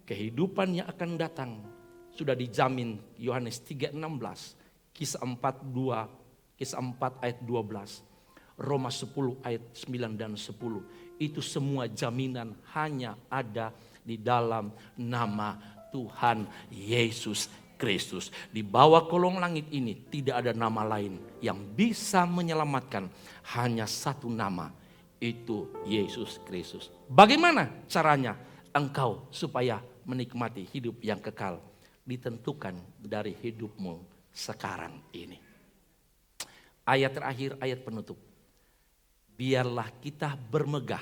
S4: Kehidupan yang akan datang sudah dijamin. Yohanes 3:16. Kisah 4:2. Kisah 4 ayat 12. Roma 10 ayat 9 dan 10. Itu semua jaminan hanya ada di dalam nama Tuhan Yesus Kristus. Di bawah kolong langit ini tidak ada nama lain yang bisa menyelamatkan. Hanya satu nama, itu Yesus Kristus. Bagaimana caranya engkau supaya menikmati hidup yang kekal? Ditentukan dari hidupmu sekarang ini. Ayat terakhir, ayat penutup. Biarlah kita bermegah.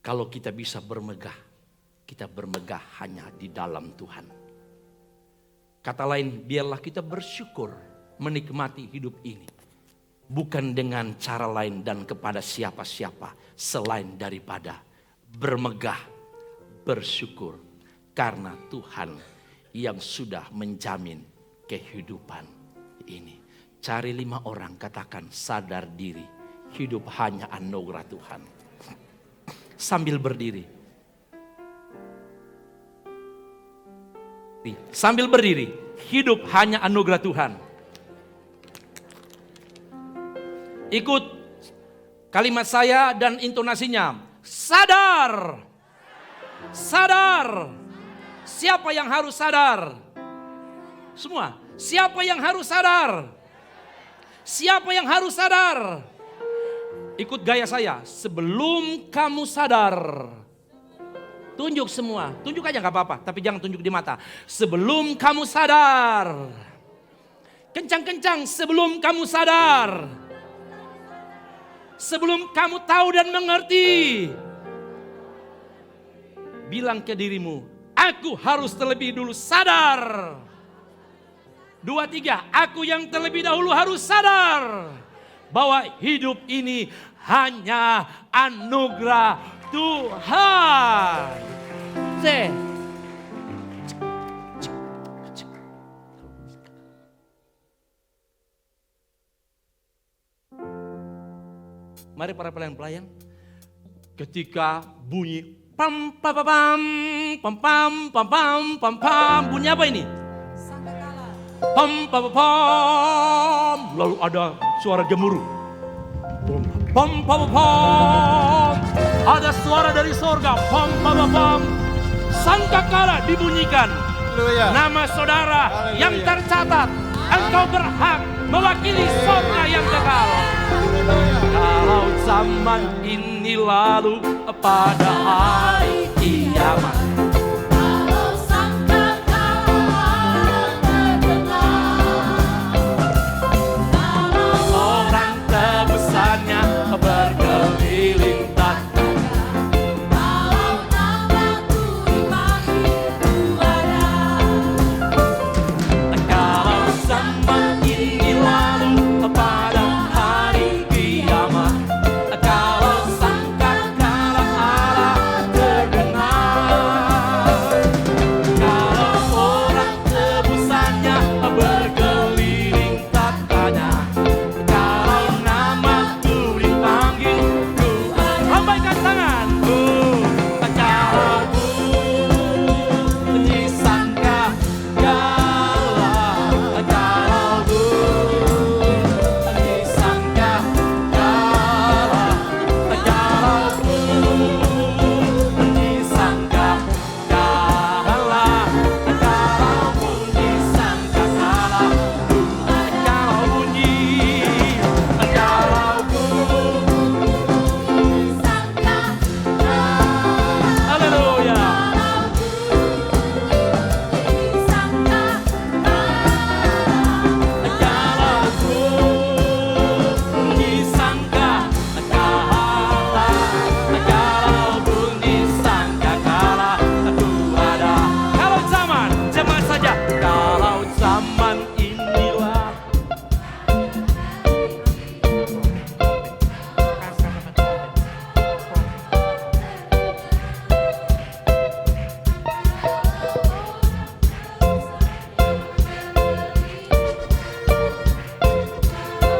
S4: Kalau kita bisa bermegah, kita bermegah hanya di dalam Tuhan. Kata lain, biarlah kita bersyukur menikmati hidup ini. Bukan dengan cara lain dan kepada siapa-siapa selain daripada bermegah, bersyukur. Karena Tuhan yang sudah menjamin kehidupan ini. Cari 5 orang, katakan sadar diri. Hidup hanya anugerah Tuhan. Sambil berdiri. Sambil berdiri. Hidup hanya anugerah Tuhan. Ikut kalimat saya dan intonasinya. Sadar. Sadar. Siapa yang harus sadar? Semua. Siapa yang harus sadar? Siapa yang harus sadar? Ikut gaya saya. Sebelum kamu sadar. Tunjuk semua. Tunjuk aja gak apa-apa. Tapi jangan tunjuk di mata. Sebelum kamu sadar. Kencang-kencang. Sebelum kamu sadar. Sebelum kamu tahu dan mengerti. Bilang ke dirimu. Aku harus terlebih dulu sadar. 2, 3, aku yang terlebih dahulu harus sadar bahwa hidup ini hanya anugerah Tuhan. Mari para pelayan-pelayan, ketika bunyi pam pam pam pam pam pam pam pam pam, bunyi apa ini? Pam pam pam, lalu ada suara gemuruh. Pam pam pam, ada suara dari sorga. Pam pam pam, sangkakala dibunyikan. Haleluya. Nama saudara Haleluya. Yang tercatat. Engkau berhak mewakili sorga yang kekal. Haleluya. Kalau zaman ini lalu pada hari kiamat. Berkeliling tanah. Kalau namaku dipanggil ada. Kalau zaman ini lalu pada hari kiamat. Kalau sangkakala Allah terdengar.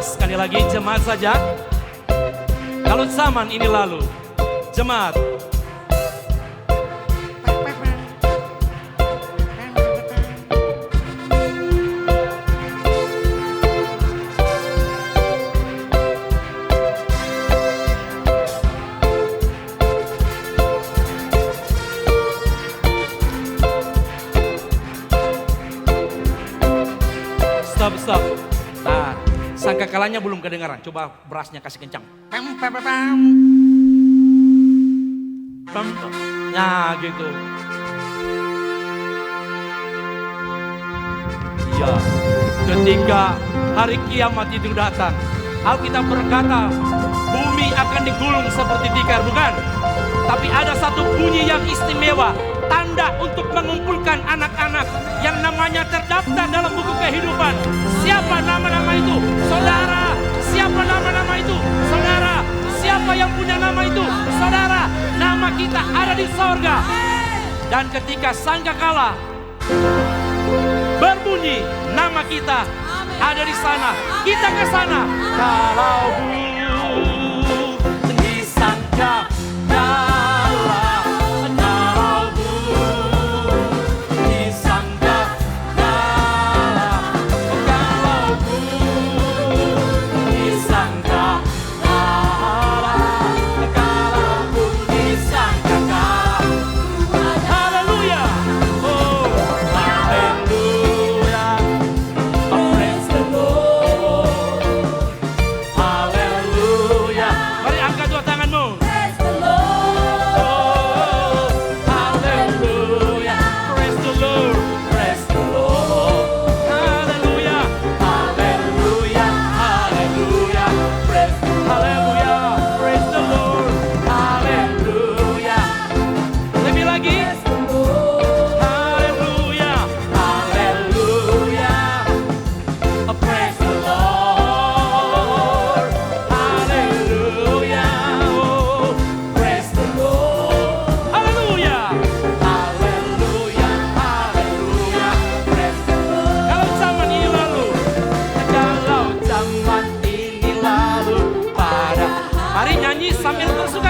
S4: Sekali lagi jemaat saja. Kalau zaman ini lalu, jemaat. Stop. Nah, sangkakalanya belum kedengaran. Coba berasnya kasih kencang. Pem, pem, pem, pem. Pem, pem. Nah, gitu. Ya, ketika hari kiamat itu datang, Alkitab berkata, bumi akan digulung seperti tikar, bukan? Tapi ada satu bunyi yang istimewa, tanda untuk mengumpulkan anak-anak yang namanya terdaftar dalam buku kehidupan. Siapa nama-nama itu? Saudara. Siapa nama-nama itu? Saudara. Siapa yang punya nama itu? Saudara. Nama kita ada di sorga. Dan ketika sangkakala berbunyi, nama kita ada di sana. Kita ke sana. Kalau bunyi sangkakala,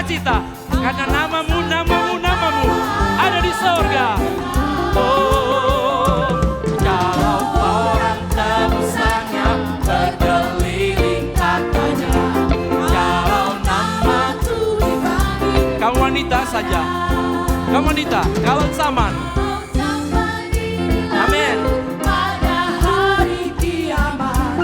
S4: cita, karena namamu ada di sorga. Oh, kalau orang tebusannya berkeliling katanya, kalau namaku dipanggil. Kamu wanita saja, kamu wanita, kalau zaman. Amin.
S3: Pada hari kiamat,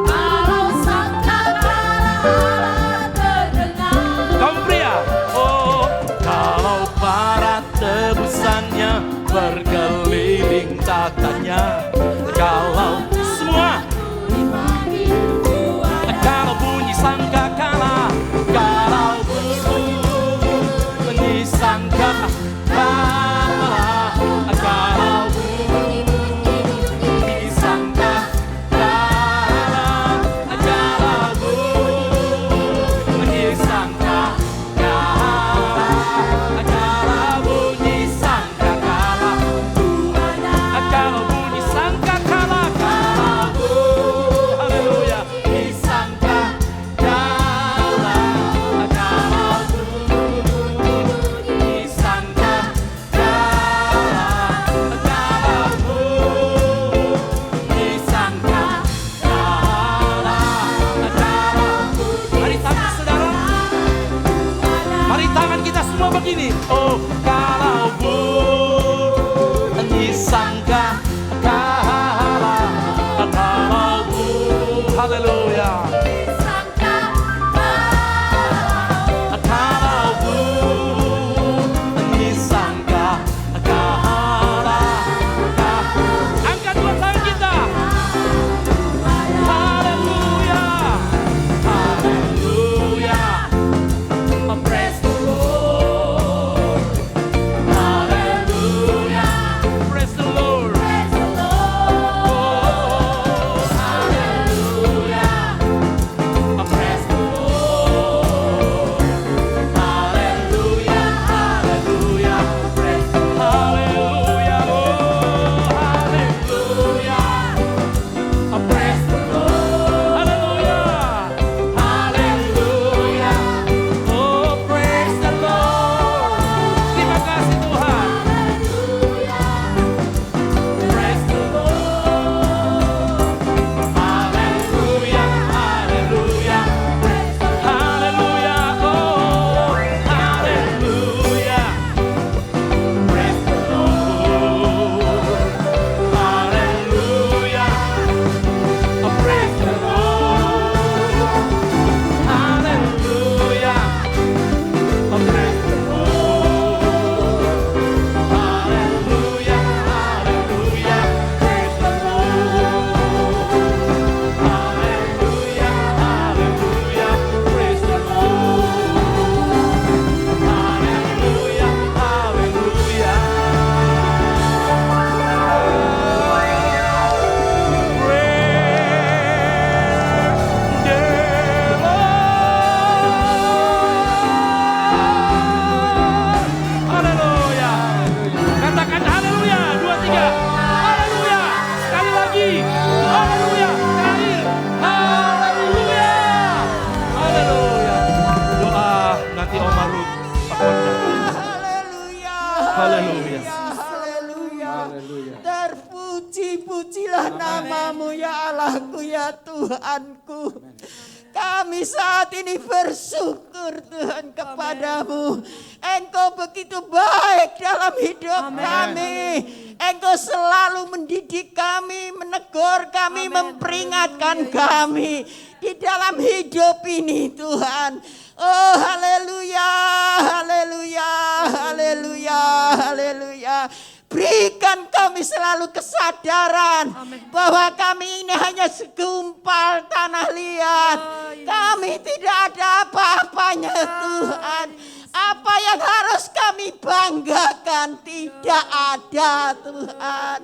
S3: kalau sangkakala terdengar.
S4: Kamu pria, oh, kalau para tebusannya berkeliling tatanya, kalau semua, kalau bunyi sangkakala, kalau bunyi sangkakala,
S6: Allahku ya Tuhanku. Kami saat ini bersyukur Tuhan kepadamu. Engkau begitu baik dalam hidup kami. Engkau selalu mendidik kami, menegur kami, memperingatkan kami di dalam hidup ini Tuhan. Oh haleluya, haleluya, haleluya, haleluya. Berikan kami selalu kesadaran bahwa kami ini hanya segumpal tanah liat. Kami tidak ada apa-apanya Tuhan. Apa yang harus kami banggakan tidak ada Tuhan.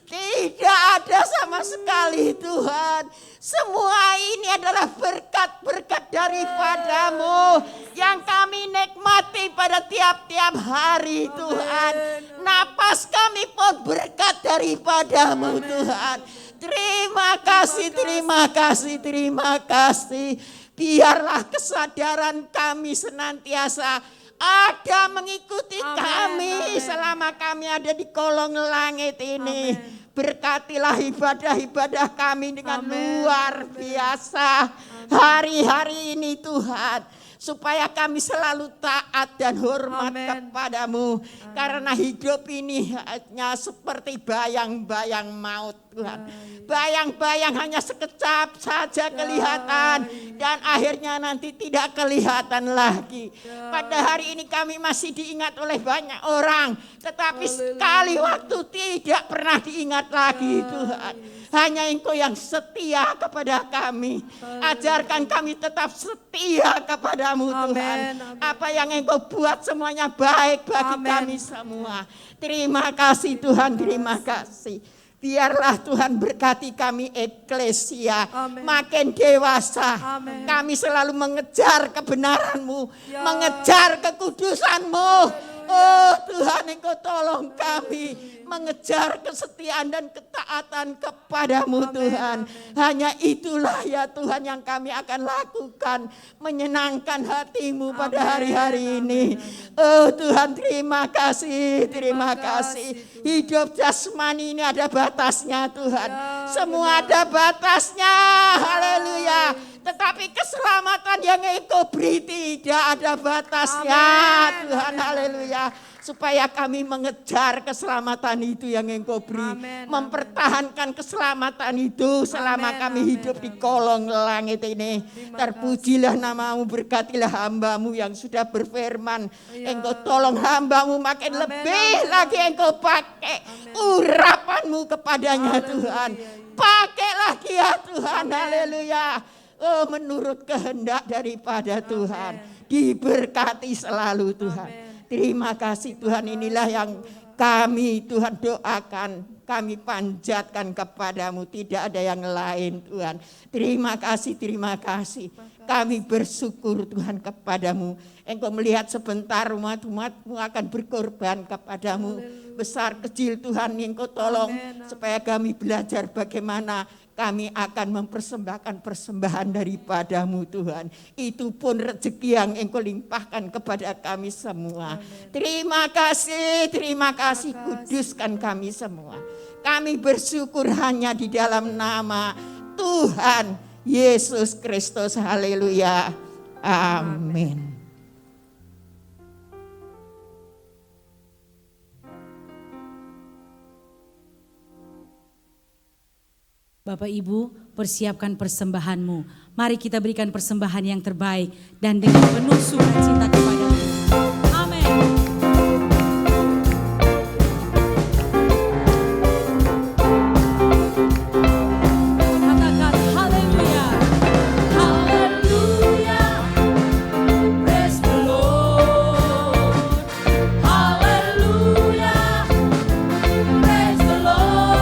S6: Tidak ada sama sekali Tuhan. Semua ini adalah berkat-berkat daripadamu yang kami nikmati pada tiap-tiap hari Tuhan. Napas kami pun berkat daripadamu Tuhan. Terima kasih, terima kasih, terima kasih. Biarlah kesadaran kami senantiasa ada mengikuti kami selama kami ada di kolong langit ini. Berkatilah ibadah-ibadah kami dengan luar biasa hari-hari ini Tuhan. Supaya kami selalu taat dan hormat kepadamu. Karena hidup ini hanya seperti bayang-bayang maut Tuhan. Bayang-bayang hanya sekejap saja kelihatan. Dan akhirnya nanti tidak kelihatan lagi. Pada hari ini kami masih diingat oleh banyak orang. Tetapi sekali waktu tidak pernah diingat lagi Tuhan. Hanya Engkau yang setia kepada kami. Ajarkan kami tetap setia kepadamu Tuhan. Apa yang Engkau buat semuanya baik bagi kami semua. Terima kasih Tuhan, terima kasih. Biarlah Tuhan berkati kami eklesia. Makin dewasa. Kami selalu mengejar kebenaran-Mu. Mengejar kekudusan-Mu. Oh Tuhan, Engkau tolong kami mengejar kesetiaan dan ketaatan kepadamu Tuhan. Hanya itulah ya Tuhan yang kami akan lakukan. Menyenangkan hati-Mu pada hari-hari ini. Oh Tuhan, terima kasih, terima kasih. Hidup jasmani ini ada batasnya Tuhan. Semua ada batasnya. Haleluya. Tetapi keselamatan yang Engkau beri tidak ada batasnya Tuhan. Haleluya. Supaya kami mengejar keselamatan itu yang Engkau beri. Mempertahankan keselamatan itu selama kami hidup di kolong langit ini. Terpujilah nama-Mu, berkatilah hamba-Mu yang sudah berfirman. Engkau tolong hamba-Mu makin lebih lagi Engkau pakai urapan-Mu kepadanya Tuhan. Pakailah dia Tuhan. Haleluya. Oh, menurut kehendak daripada Tuhan. Diberkati selalu Tuhan. Terima kasih Tuhan, inilah yang kami Tuhan doakan. Kami panjatkan kepadamu, tidak ada yang lain Tuhan. Terima kasih, terima kasih. Kami bersyukur Tuhan kepadamu. Engkau melihat sebentar umat-umat-Mu akan berkorban kepadamu. Besar kecil Tuhan Engkau tolong. Supaya kami belajar bagaimana kami akan mempersembahkan persembahan daripadamu Tuhan. Itu pun rezeki yang Engkau limpahkan kepada kami semua. Terima kasih, kuduskan kami semua. Kami bersyukur hanya di dalam nama Tuhan Yesus Kristus. Haleluya. Amin.
S7: Bapak Ibu, persiapkan persembahanmu. Mari kita berikan persembahan yang terbaik dan dengan penuh sukacita kepada-Mu. Amin. Katakan haleluya. Haleluya. Praise the Lord. Haleluya. Praise the Lord.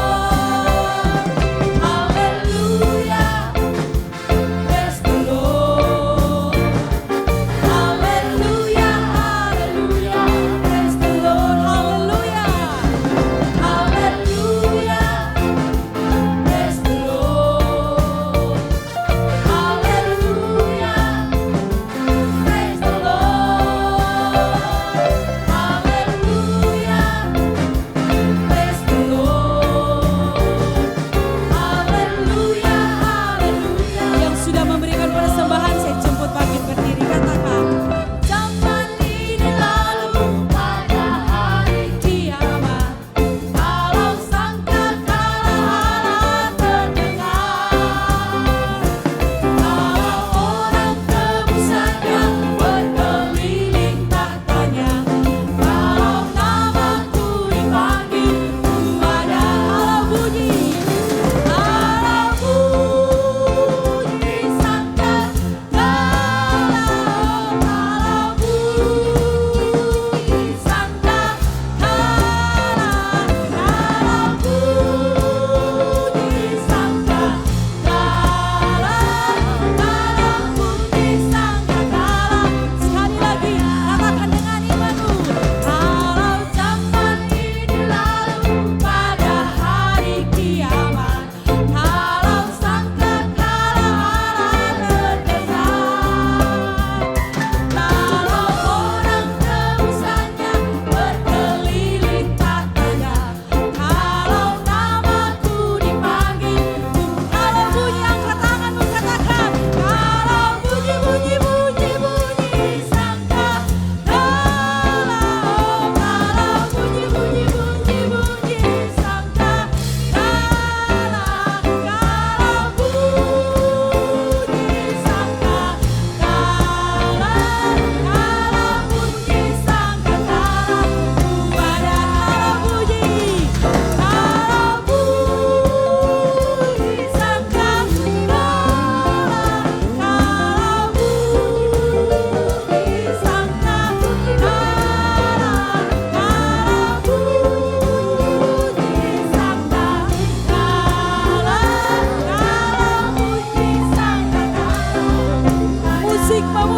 S7: Hallelujah.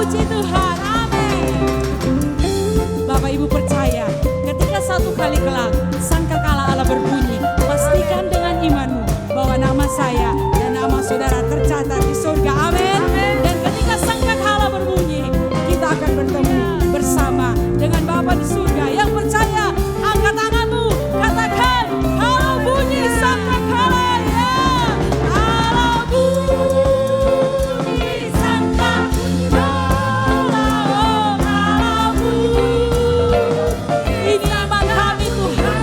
S7: puji Tuhan, amin. Bapak Ibu percaya, ketika satu kali kelak sangkakala Allah berbunyi, pastikan dengan imanmu bahwa nama saya dan nama saudara tercatat di surga, amin. Dan ketika sangkakala berbunyi, kita akan bertemu bersama dengan Bapa di surga. Yang percaya, angkat tanganmu, katakan, kalau bunyi sangkakala, ya. Kalau bunyi sangkakala, oh, kalau bunyi. Ini iman kami Tuhan,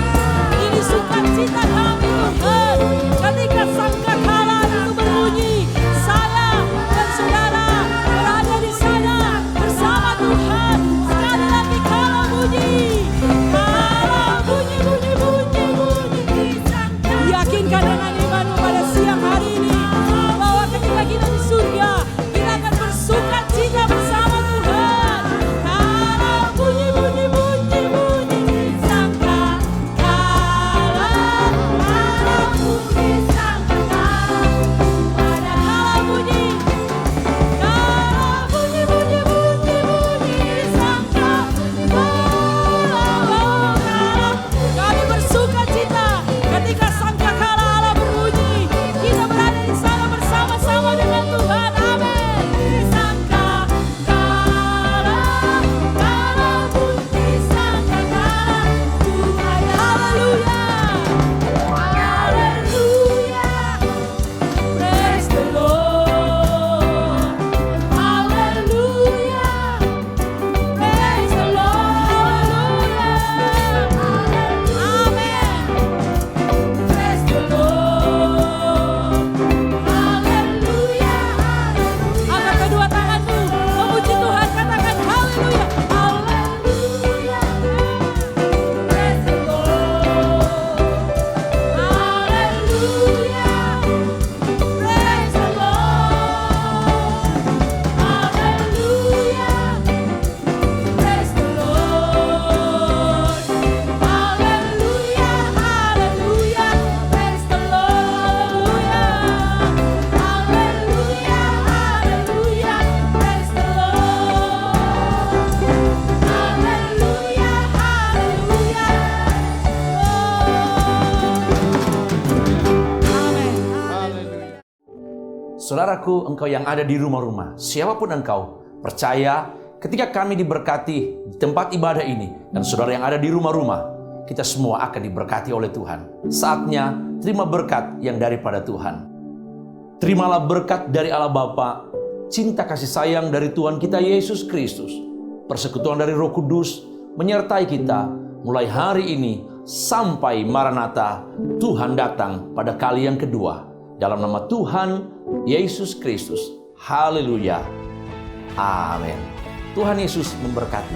S7: ini sukacita kami Tuhan. Ketika sangkakala itu berbunyi, saya dan saudara berada di sana bersama Tuhan. Sekali lagi kalau bunyi, yakinkan dengan imanmu pada siang hari ini bahwa ketika kita di surga, kita akan bersuka cita bersama Tuhan. Kalau bunyi sangkakala, kalau bunyi sangkakala, pada kalau bunyi sangkakala, kami bersuka cita ketika sangkakala Allah berbunyi, kita berada di sana bersama-sama dengan Tuhan, amin. Sangkakala, kalau bunyi sangkakala, Tuhan, haleluya, haleluya, praise the Lord, haleluya, praise the Lord, amin. Praise the Lord, haleluya. Angkat kedua tanganmu, memuji Tuhan, katakan haleluya, haleluya. Praise the Lord, haleluya. Praise the Lord, haleluya. Praise the Lord, haleluya, haleluya. Praise the Lord, haleluya, haleluya. Praise the Lord, haleluya, haleluya. Amin.
S4: Saudaraku, engkau yang ada di rumah-rumah, siapapun engkau, percaya ketika kami diberkati di tempat ibadah ini, dan saudara yang ada di rumah-rumah, kita semua akan diberkati oleh Tuhan. Saatnya terima berkat yang daripada Tuhan. Terimalah berkat dari Allah Bapa, cinta kasih sayang dari Tuhan kita Yesus Kristus, persekutuan dari Roh Kudus menyertai kita mulai hari ini sampai Maranatha, Tuhan datang pada kali yang kedua. Dalam nama Tuhan Yesus Kristus. Haleluya. Amin. Tuhan Yesus memberkati.